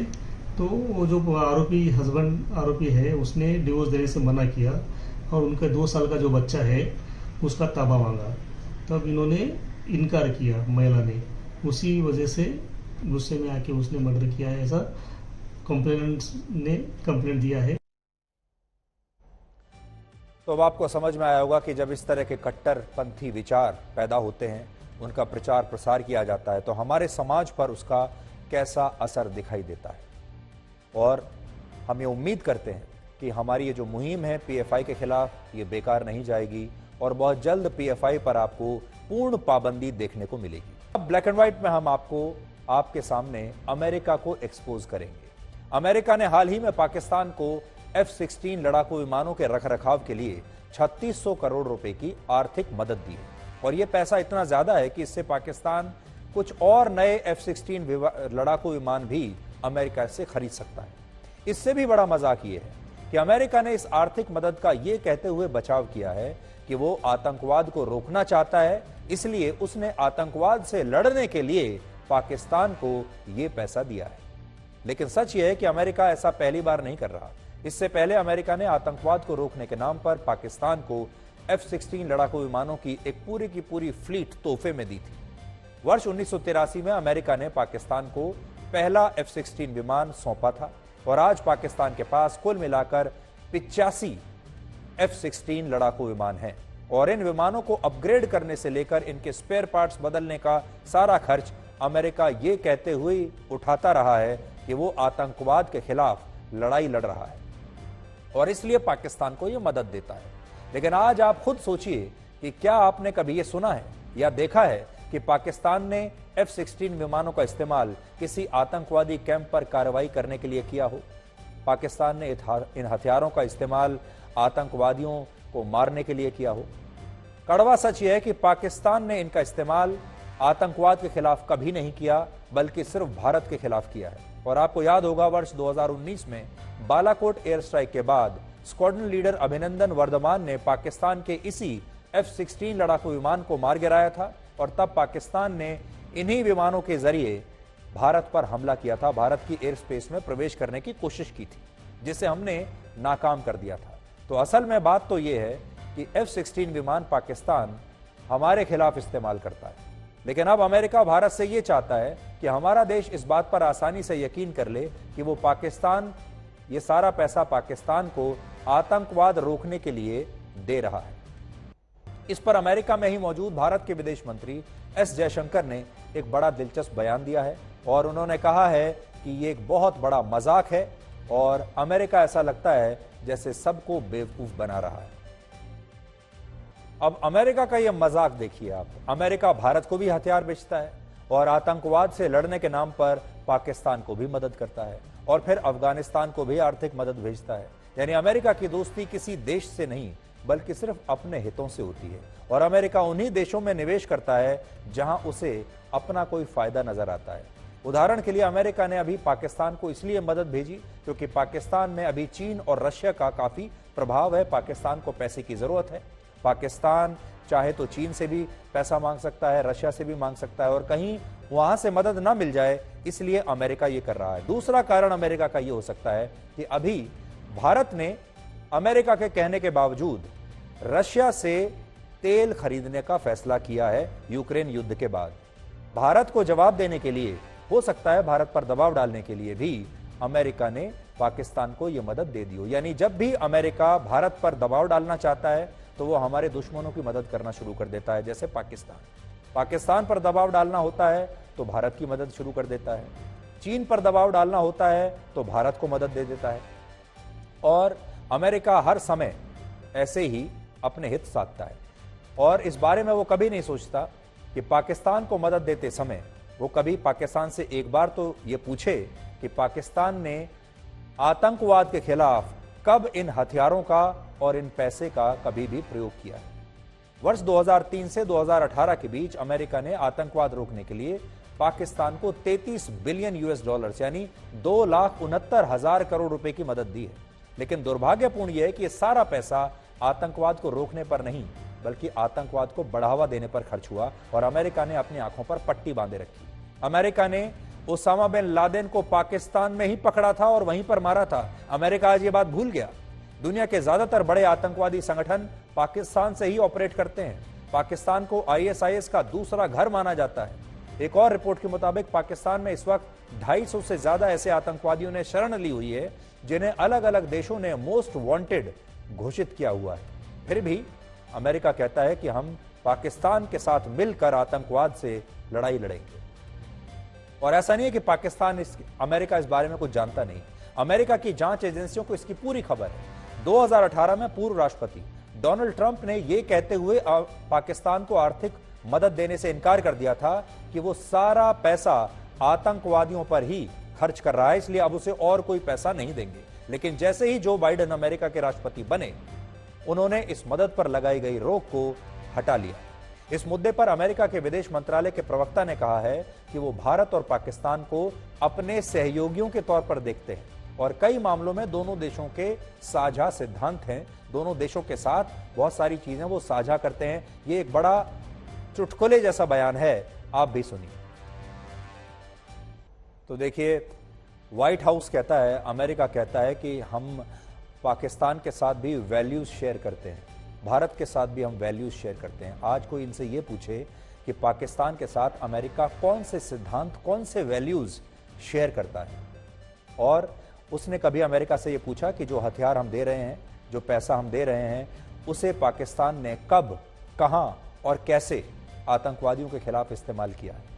तो वो जो आरोपी है उसने डिवोर्स देने से मना किया, और उनका 2 साल का जो बच्चा है उसका ताबा मांगा। तब इन्होंने इनकार किया महिला ने, उसी वजह से गुस्से में आके उसने मर्डर किया है, ऐसा कंप्लेनेंट ने कंप्लेंट दिया है। तो अब आपको समझ में आया होगा कि जब इस तरह के कट्टरपंथी विचार पैदा होते हैं उनका प्रचार प्रसार किया जाता है तो हमारे समाज पर उसका कैसा असर दिखाई देता है। और हम ये उम्मीद करते हैं कि हमारी ये जो मुहिम है पीएफआई के खिलाफ, ये बेकार नहीं जाएगी और बहुत जल्द पीएफआई पर आपको पूर्ण पाबंदी देखने को मिलेगी। अब ब्लैक एंड व्हाइट में हम आपके सामने अमेरिका को एक्सपोज करेंगे। अमेरिका ने हाल ही में पाकिस्तान को F-16 लड़ाकू विमानों के रखरखाव के लिए 3600 करोड़ रुपए की आर्थिक मदद दी है और यह पैसा इतना ज्यादा है कि इससे पाकिस्तान कुछ और नए F-16 लड़ाकू विमान भी अमेरिका से खरीद सकता है। इससे भी बड़ा मजाक ये है कि अमेरिका ने इस आर्थिक मदद का यह कहते हुए बचाव किया है कि वो आतंकवाद को रोकना चाहता है, इसलिए उसने आतंकवाद से लड़ने के लिए पाकिस्तान को यह पैसा दिया है। लेकिन सच यह है कि अमेरिका ऐसा पहली बार नहीं कर रहा। इससे पहले अमेरिका ने आतंकवाद को रोकने के नाम पर पाकिस्तान को F-16 लड़ाकू विमानों की एक पूरी की पूरी फ्लीट तोहफे में दी थी। वर्ष 1983 में अमेरिका ने पाकिस्तान को पहला F-16 विमान सौंपा था और आज पाकिस्तान के पास कुल मिलाकर 85 F-16 लड़ाकू विमान हैं और इन विमानों को अपग्रेड करने से लेकर इनके स्पेयर पार्ट्स बदलने का सारा खर्च अमेरिका ये कहते हुए उठाता रहा है कि वो आतंकवाद के खिलाफ लड़ाई लड़ रहा है और इसलिए पाकिस्तान को ये मदद देता है। लेकिन आज आप खुद सोचिए कि क्या आपने कभी ये सुना है या देखा है कि पाकिस्तान ने F-16 विमानों का इस्तेमाल किसी आतंकवादी कैंप पर कार्रवाई करने के लिए किया हो? पाकिस्तान ने इन हथियारों का इस्तेमाल आतंकवादियों को मारने के लिए किया हो? कड़वा सच यह है कि पाकिस्तान ने इनका इस्तेमाल आतंकवाद के खिलाफ कभी नहीं किया, बल्कि सिर्फ भारत के खिलाफ किया है। और आपको याद होगा वर्ष 2019 में बालाकोट एयर स्ट्राइक के बाद स्क्वाड्रन लीडर अभिनंदन वर्धमान ने पाकिस्तान के इसी F-16 लड़ाकू विमान को मार गिराया था और तब पाकिस्तान ने इन्हीं विमानों के जरिए भारत पर हमला किया था, भारत की एयर स्पेस में प्रवेश करने की कोशिश की थी, जिसे हमने नाकाम कर दिया था। तो असल में बात तो यह है कि F-16 विमान पाकिस्तान हमारे खिलाफ इस्तेमाल करता है, लेकिन अब अमेरिका भारत से यह चाहता है कि हमारा देश इस बात पर आसानी से यकीन कर ले कि वो पाकिस्तान ये सारा पैसा पाकिस्तान को आतंकवाद रोकने के लिए दे रहा है। इस पर अमेरिका में ही मौजूद भारत के विदेश मंत्री एस जयशंकर ने एक बड़ा दिलचस्प बयान दिया है और उन्होंने कहा है कि ये एक बहुत बड़ा मजाक है और अमेरिका ऐसा लगता है जैसे सबको बेवकूफ बना रहा है। अब अमेरिका का यह मजाक देखिए आप। अमेरिका भारत को भी हथियार बेचता है और आतंकवाद से लड़ने के नाम पर पाकिस्तान को भी मदद करता है और फिर अफगानिस्तान को भी आर्थिक मदद भेजता है। यानी अमेरिका की दोस्ती किसी देश से नहीं बल्कि सिर्फ अपने हितों से होती है और अमेरिका उन्हीं देशों में निवेश करता है जहां उसे अपना कोई फायदा नजर आता है। उदाहरण के लिए अमेरिका ने अभी पाकिस्तान को इसलिए मदद भेजी क्योंकि पाकिस्तान में अभी चीन और रशिया का काफी प्रभाव है। पाकिस्तान को पैसे की जरूरत है। पाकिस्तान चाहे तो चीन से भी पैसा मांग सकता है, रशिया से भी मांग सकता है और कहीं वहां से मदद ना मिल जाए, इसलिए अमेरिका ये कर रहा है। दूसरा कारण अमेरिका का ये हो सकता है कि अभी भारत ने अमेरिका के कहने के बावजूद रशिया से तेल खरीदने का फैसला किया है यूक्रेन युद्ध के बाद। भारत को जवाब देने के लिए, हो सकता है भारत पर दबाव डालने के लिए भी अमेरिका ने पाकिस्तान को यह मदद दे दी हो। यानी जब भी अमेरिका भारत पर दबाव डालना चाहता है तो वो हमारे दुश्मनों की मदद करना शुरू कर देता है। जैसे पाकिस्तान पर दबाव डालना होता है तो भारत की मदद शुरू कर देता है। चीन पर दबाव डालना होता है तो भारत को मदद दे देता है और अमेरिका हर समय ऐसे ही अपने हित साधता है और इस बारे में वो कभी नहीं सोचता कि पाकिस्तान को मदद देते समय वो कभी पाकिस्तान से एक बार तो ये पूछे कि पाकिस्तान ने आतंकवाद के खिलाफ कब इन हथियारों का और इन पैसे का कभी भी प्रयोग किया है। वर्ष 2003 से 2018 के बीच अमेरिका ने आतंकवाद रोकने के लिए पाकिस्तान को 33 बिलियन यूएस डॉलर्स यानी 2,69,000 करोड़ रुपए की मदद दी है। लेकिन दुर्भाग्यपूर्ण यह है कि यह सारा पैसा आतंकवाद को रोकने पर नहीं बल्कि आतंकवाद को बढ़ावा देने पर खर्च हुआ और अमेरिका ने अपनी आंखों पर पट्टी बांधे रखी। अमेरिका ने ओसामा बिन लादेन को पाकिस्तान में ही पकड़ा था और वहीं पर मारा था। अमेरिका आज ये बात भूल गया। दुनिया के ज्यादातर बड़े आतंकवादी संगठन पाकिस्तान से ही ऑपरेट करते हैं। पाकिस्तान को ISIS का दूसरा घर माना जाता है। एक और रिपोर्ट के मुताबिक पाकिस्तान में इस वक्त 250 से ज्यादा ऐसे आतंकवादियों ने शरण ली हुई है जिन्हें अलग अलग देशों ने मोस्ट वांटेड घोषित किया हुआ है। फिर भी अमेरिका कहता है कि हम पाकिस्तान के साथ मिलकर आतंकवाद से लड़ाई लड़ेंगे। और ऐसा नहीं है कि पाकिस्तान अमेरिका इस बारे में कुछ जानता नहीं। अमेरिका की जांच एजेंसियों को इसकी पूरी खबर है। 2018 में पूर्व राष्ट्रपति डोनाल्ड ट्रंप ने यह कहते हुए पाकिस्तान को आर्थिक मदद देने से इनकार कर दिया था कि वो सारा पैसा आतंकवादियों पर ही खर्च कर रहा है, इसलिए अब उसे और कोई पैसा नहीं देंगे। लेकिन जैसे ही जो बाइडेन अमेरिका के राष्ट्रपति बने, उन्होंने इस मदद पर लगाई गई रोक को हटा लिया। इस मुद्दे पर अमेरिका के विदेश मंत्रालय के प्रवक्ता ने कहा है कि वो भारत और पाकिस्तान को अपने सहयोगियों के तौर पर देखते हैं और कई मामलों में दोनों देशों के साझा सिद्धांत हैं। दोनों देशों के साथ बहुत सारी चीजें वो साझा करते हैं। ये एक बड़ा चुटकुले जैसा बयान है, आप भी सुनिए। तो देखिए, व्हाइट हाउस कहता है, अमेरिका कहता है कि हम पाकिस्तान के साथ भी वैल्यूज शेयर करते हैं, भारत के साथ भी हम वैल्यूज शेयर करते हैं। आज कोई इनसे ये पूछे कि पाकिस्तान के साथ अमेरिका कौन से सिद्धांत, कौन से वैल्यूज शेयर करता है, और उसने कभी अमेरिका से ये पूछा कि जो हथियार हम दे रहे हैं, जो पैसा हम दे रहे हैं, उसे पाकिस्तान ने कब, कहां और कैसे आतंकवादियों के खिलाफ इस्तेमाल किया है।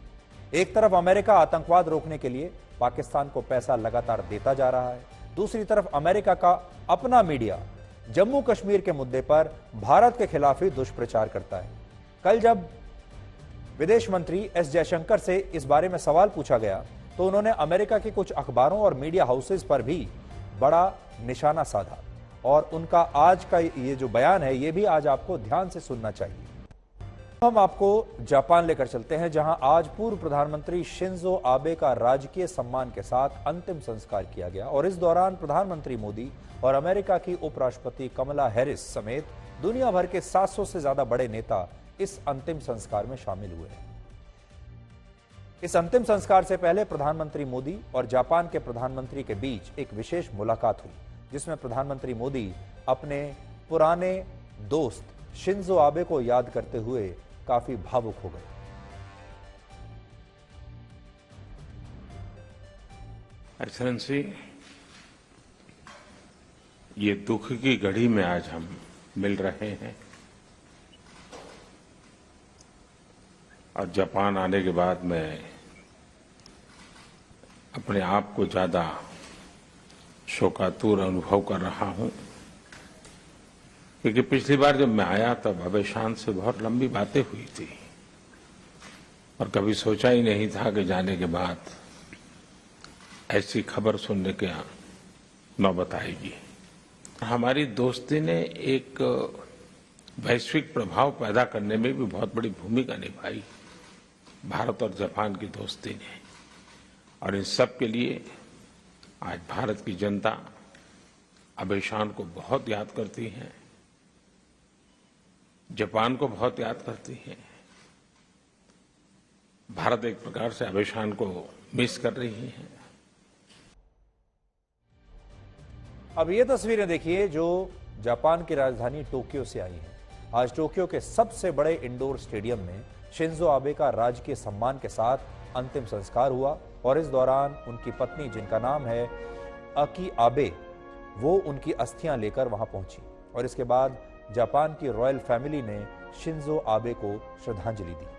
एक तरफ अमेरिका आतंकवाद रोकने के लिए पाकिस्तान को पैसा लगातार देता जा रहा है, दूसरी तरफ अमेरिका का अपना मीडिया जम्मू कश्मीर के मुद्दे पर भारत के खिलाफ ही दुष्प्रचार करता है। कल जब विदेश मंत्री एस जयशंकर से इस बारे में सवाल पूछा गया तो उन्होंने अमेरिका के कुछ अखबारों और मीडिया हाउसेस पर भी बड़ा निशाना साधा, और उनका आज का ये जो बयान है ये भी आज आपको ध्यान से सुनना चाहिए। हम आपको जापान लेकर चलते हैं, जहां आज पूर्व प्रधानमंत्री शिंजो आबे का राजकीय सम्मान के साथ अंतिम संस्कार किया गया, और इस दौरान प्रधानमंत्री मोदी और अमेरिका की उपराष्ट्रपति कमला हैरिस समेत दुनिया भर के 700 से ज्यादा बड़े नेता इस अंतिम संस्कार में शामिल हुए हैं। इस अंतिम संस्कार से पहले प्रधानमंत्री मोदी और जापान के प्रधानमंत्री के बीच एक विशेष मुलाकात हुई, जिसमें प्रधानमंत्री मोदी अपने पुराने दोस्त शिंजो आबे को याद करते हुए काफी भावुक हो गए। एक्सेलेंसी, ये दुख की घड़ी में आज हम मिल रहे हैं, और जापान आने के बाद मैं अपने आप को ज्यादा शोकातुर अनुभव कर रहा हूं, क्योंकि पिछली बार जब मैं आया तब अबे शांत से बहुत लंबी बातें हुई थी, और कभी सोचा ही नहीं था कि जाने के बाद ऐसी खबर सुनने के नौबत आएगी। हमारी दोस्ती ने एक वैश्विक प्रभाव पैदा करने में भी बहुत बड़ी भूमिका निभाई, भारत और जापान की दोस्ती ने, और इन सब के लिए आज भारत की जनता अबे शांत को बहुत याद करती है, जापान को बहुत याद करती है। भारत एक प्रकार से अबे शांत को मिस कर रही है। अब ये तस्वीरें देखिए जो जापान की राजधानी टोक्यो से आई हैं। आज टोक्यो के सबसे बड़े इंडोर स्टेडियम में शिंजो आबे का राजकीय सम्मान के साथ अंतिम संस्कार हुआ, और इस दौरान उनकी पत्नी, जिनका नाम है अकी आबे, वो उनकी अस्थियां लेकर वहां पहुंची, और इसके बाद जापान की रॉयल फैमिली ने शिंजो आबे को श्रद्धांजलि दी।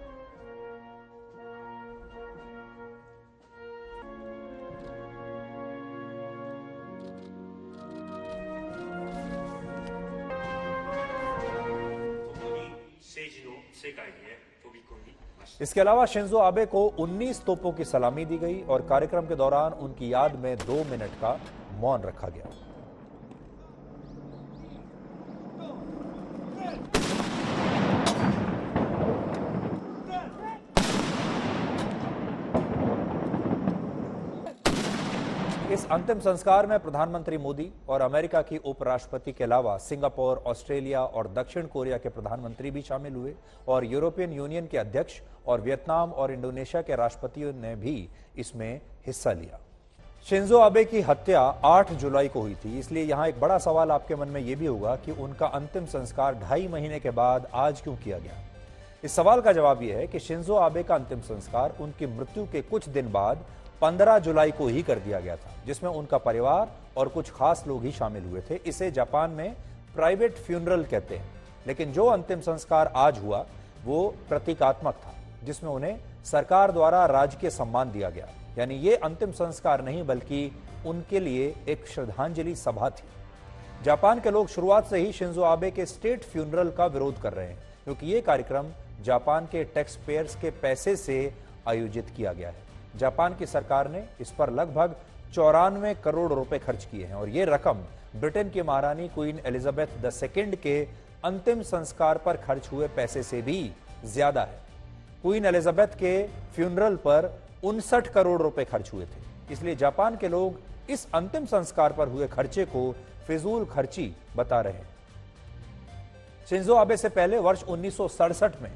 इसके अलावा शिंजो आबे को 19 तोपों की सलामी दी गई, और कार्यक्रम के दौरान उनकी याद में 2 मिनट का मौन रखा गया। इस अंतिम संस्कार में प्रधानमंत्री मोदी और अमेरिका की उपराष्ट्रपति के अलावा सिंगापुर, ऑस्ट्रेलिया और दक्षिण कोरिया के प्रधानमंत्री भी शामिल हुए, और यूरोपियन यूनियन के अध्यक्ष और वियतनाम और इंडोनेशिया के राष्ट्रपतियों ने भी इसमें हिस्सा लिया। शिंजो आबे की हत्या 8 जुलाई को हुई थी, इसलिए यहां एक बड़ा सवाल आपके मन में यह भी होगा कि उनका अंतिम संस्कार 2.5 महीने के बाद आज क्यों किया गया। इस सवाल का जवाब यह है कि शिंजो आबे का अंतिम संस्कार उनकी मृत्यु के कुछ दिन बाद 15 जुलाई को ही कर दिया गया था, जिसमें उनका परिवार और कुछ खास लोग ही शामिल हुए थे। इसे जापान में प्राइवेट फ्यूनरल कहते हैं। लेकिन जो अंतिम संस्कार आज हुआ वो प्रतीकात्मक था, जिसमें उन्हें सरकार द्वारा राजकीय सम्मान दिया गया। यानी ये अंतिम संस्कार नहीं बल्कि उनके लिए एक श्रद्धांजलि सभा थी। जापान के लोग शुरुआत से ही शिंजो आबे के स्टेट फ्यूनरल का विरोध कर रहे हैं, क्योंकि ये कार्यक्रम जापान के टैक्स पेयर्स के पैसे से आयोजित किया गया है। जापान की सरकार ने इस पर लगभग 94 करोड़ रुपए खर्च किए हैं और ये रकम ब्रिटेन की महारानी क्वीन एलिजाबेथ II के अंतिम संस्कार पर खर्च हुए पैसे से भी ज्यादा है। क्वीन एलिजाबेथ के फ्यूनरल पर 59 करोड़ रुपए खर्च हुए थे। इसलिए जापान के लोग इस अंतिम संस्कार पर हुए खर्चे को फिजूल खर्ची बता रहे हैं। शिंजो आबे से पहले वर्ष 1967 में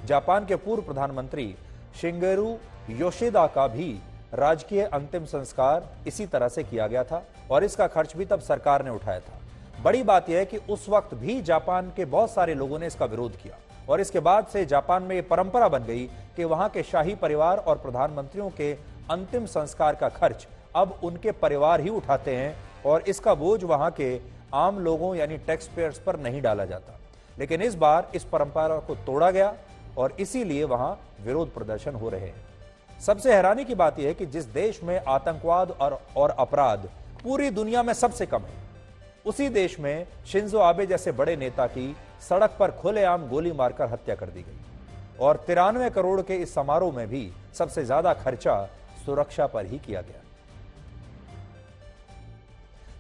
जापान के पूर्व प्रधानमंत्री शिंगेरू योशिदा का भी राजकीय अंतिम संस्कार इसी तरह से किया गया था और इसका खर्च भी तब सरकार ने उठाया था। बड़ी बात यह है कि उस वक्त भी जापान के बहुत सारे लोगों ने इसका विरोध किया और इसके बाद से जापान में यह परंपरा बन गई कि वहां के शाही परिवार और प्रधानमंत्रियों के अंतिम संस्कार का खर्च अब उनके परिवार ही उठाते हैं और इसका बोझ वहां के आम लोगों यानी टैक्स पेयर्स पर नहीं डाला जाता। लेकिन इस बार इस परंपरा को तोड़ा गया और इसीलिए वहां विरोध प्रदर्शन हो रहे हैं। सबसे हैरानी की बात यह है कि जिस देश में आतंकवाद और अपराध पूरी दुनिया में सबसे कम है, उसी देश में शिंजो आबे जैसे बड़े नेता की सड़क पर खुलेआम गोली मारकर हत्या कर दी गई और 93 करोड़ के इस समारोह में भी सबसे ज्यादा खर्चा सुरक्षा पर ही किया गया।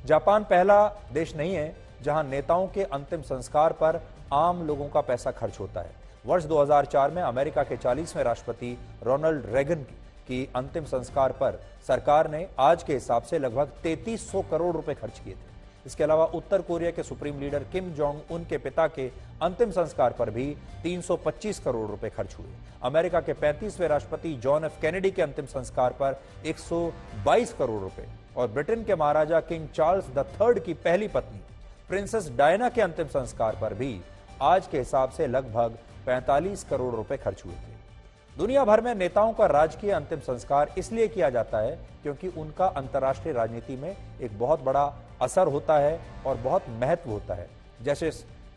जापान पहला देश नहीं है जहां नेताओं के अंतिम संस्कार पर आम लोगों का पैसा खर्च होता है। वर्ष 2004 में अमेरिका के 40वें राष्ट्रपति रोनाल्ड रेगन की अंतिम संस्कार पर सरकार ने आज के हिसाब से लगभग 3300 करोड़ रुपए खर्च किए थे। इसके अलावा उत्तर कोरिया के supreme leader Kim Jong Un के पिता के अंतिम संस्कार पर भी 325 करोड़ रुपए खर्च हुए। अमेरिका के 35वें राष्ट्रपति जॉन एफ कैनेडी के अंतिम संस्कार पर 122 करोड़ रुपए और ब्रिटेन के महाराजा किंग चार्ल्स III की पहली पत्नी प्रिंसेस डायना के अंतिम संस्कार पर भी आज के हिसाब से लगभग 45 करोड़ रुपए खर्च हुए थे। दुनिया भर में नेताओं का राजकीय अंतिम संस्कार इसलिए किया जाता है क्योंकि उनका अंतर्राष्ट्रीय राजनीति में एक बहुत बड़ा असर होता है और बहुत महत्व होता है। जैसे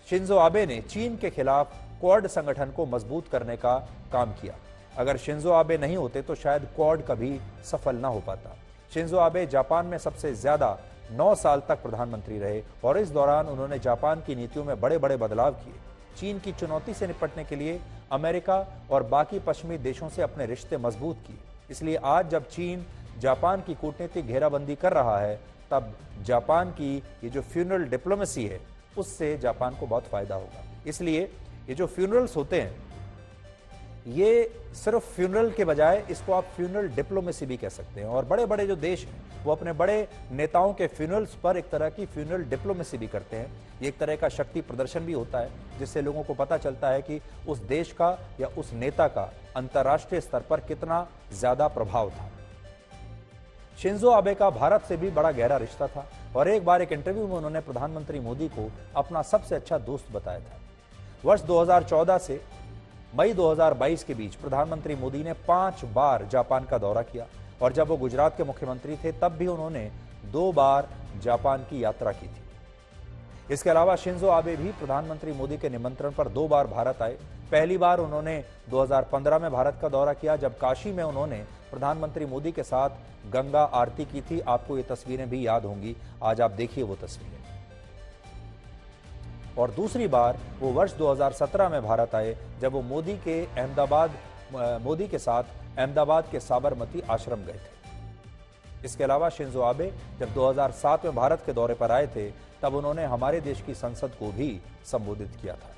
शिंजो आबे ने चीन के खिलाफ क्वाड संगठन को मजबूत करने का काम किया। अगर शिंजो आबे नहीं होते तो शायद क्वाड कभी सफल ना हो पाता। शिंजो आबे जापान में सबसे ज्यादा 9 साल तक प्रधानमंत्री रहे और इस दौरान उन्होंने जापान की नीतियों में बड़े बड़े बदलाव किए। चीन की चुनौती से निपटने के लिए अमेरिका और बाकी पश्चिमी देशों से अपने रिश्ते मजबूत किए। इसलिए आज जब चीन जापान की कूटनीतिक घेराबंदी कर रहा है, तब जापान की ये जो फ्यूनरल डिप्लोमेसी है उससे जापान को बहुत फायदा होगा। इसलिए ये जो फ्यूनरल्स होते हैं, ये सिर्फ फ्यूनरल के बजाय इसको आप फ्यूनरल डिप्लोमेसी भी कह सकते हैं। और बड़े बड़े जो देश हैं वो अपने बड़े नेताओं के फ्यूनरल्स पर एक तरह की फ्यूनरल डिप्लोमेसी भी करते हैं। ये एक तरह का शक्ति प्रदर्शन भी होता है जिससे लोगों को पता चलता है कि उस देश का या उस नेता का अंतर्राष्ट्रीय स्तर पर कितना ज्यादा प्रभाव था। शिंजो आबे का भारत से भी बड़ा गहरा रिश्ता था और एक बार एक इंटरव्यू में उन्होंने प्रधानमंत्री मोदी को अपना सबसे अच्छा दोस्त बताया था। वर्ष 2014 से मई 2022 के बीच प्रधानमंत्री मोदी ने 5 बार जापान का दौरा किया और जब वो गुजरात के मुख्यमंत्री थे तब भी उन्होंने 2 बार जापान की यात्रा की थी। इसके अलावा शिंजो आबे भी प्रधानमंत्री मोदी के निमंत्रण पर 2 बार भारत आए। पहली बार उन्होंने 2015 में भारत का दौरा किया जब काशी में उन्होंने प्रधानमंत्री मोदी के साथ गंगा आरती की थी। आपको ये तस्वीरें भी याद होंगी, आज आप देखिए वो तस्वीरें। और दूसरी बार वो वर्ष 2017 में भारत आए जब वो मोदी के साथ अहमदाबाद के साबरमती आश्रम गए थे। इसके अलावा शिंजो आबे जब 2007 में भारत के दौरे पर आए थे तब उन्होंने हमारे देश की संसद को भी संबोधित किया था।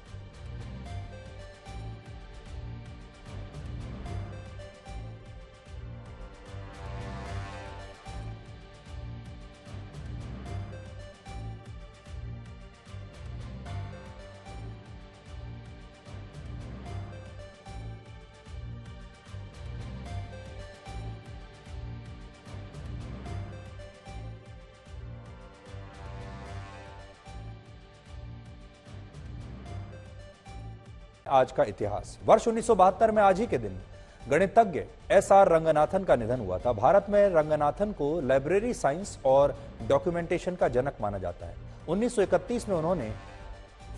आज का इतिहास। वर्ष 1972 में आज ही के दिन गणितज्ञ SR रंगनाथन का निधन हुआ था। भारत में रंगनाथन को लाइब्रेरी साइंस और डॉक्यूमेंटेशन का जनक माना जाता है। 1931 में उन्होंने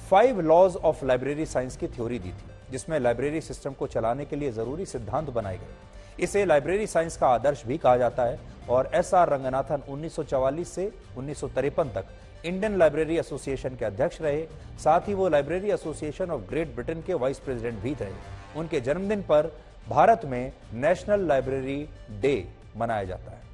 5 लॉज ऑफ लाइब्रेरी साइंस की थ्योरी दी थी। जिसमें लाइब्रेरी सिस्टम को चलाने के लिए जरूरी सिद्धांत बनाए गए। इसे लाइब्रेरी साइंस का आदर्श भी कहा जाता है और एसआर रंगनाथन 1944 से 1953 तक इंडियन लाइब्रेरी एसोसिएशन के अध्यक्ष रहे। साथ ही वो library association of great Britain के वाइस प्रेसिडेंट भी थे। उनके जन्मदिन पर भारत में नेशनल लाइब्रेरी डे मनाया जाता है।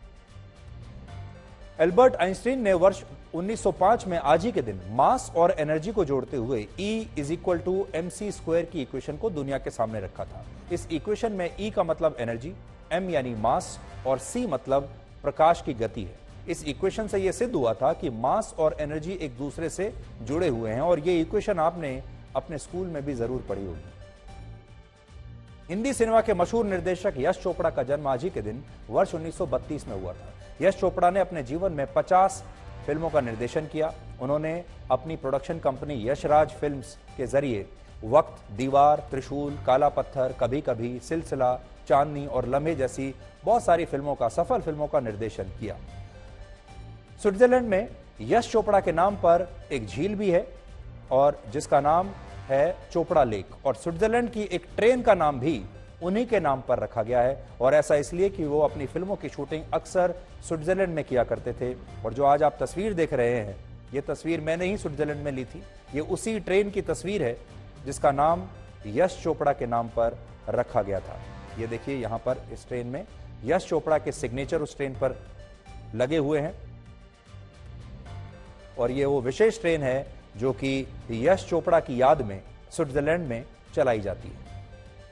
एल्बर्ट आइंस्टीन ने वर्ष 1905 में आज ही के दिन मास और एनर्जी को जोड़ते हुए E=mc² की इक्वेशन को दुनिया के सामने रखा था। इस इक्वेशन में E का मतलब एनर्जी, M यानी मास और C मतलब प्रकाश की गति है। इस इक्वेशन से यह सिद्ध हुआ था कि मास और एनर्जी एक दूसरे से जुड़े हुए हैं और यह इक्वेशन आपने अपने स्कूल में भी जरूर पढ़ी होगी। हिंदी सिनेमा के मशहूर निर्देशक यश चोपड़ा का जन्म आज ही के दिन वर्ष 1932 में हुआ था। यश चोपड़ा ने अपने जीवन में 50 फिल्मों का निर्देशन किया। उन्होंने अपनी प्रोडक्शन कंपनी यशराज फिल्म्स के जरिए वक्त, दीवार, त्रिशूल, काला पत्थर, कभी कभी, सिलसिला, चांदनी और लम्हे जैसी बहुत सारी फिल्मों का सफल फिल्मों का निर्देशन किया। स्विट्जरलैंड में यश चोपड़ा के नाम पर एक झील भी है और जिसका नाम है चोपड़ा लेक, और स्विट्जरलैंड की एक ट्रेन का नाम भी उन्हीं के नाम पर रखा गया है। और ऐसा इसलिए कि वो अपनी फिल्मों की शूटिंग अक्सर स्विट्जरलैंड में किया करते थे। और जो आज आप तस्वीर देख रहे हैं, ये तस्वीर मैंने ही स्विट्जरलैंड में ली थी। ये उसी ट्रेन की तस्वीर है जिसका नाम यश चोपड़ा के नाम पर रखा गया था। ये देखिए, यहाँ पर इस ट्रेन में यश चोपड़ा के सिग्नेचर उस ट्रेन पर लगे हुए हैं और ये वो विशेष ट्रेन है जो कि यश चोपड़ा की याद में स्विट्जरलैंड में चलाई जाती है।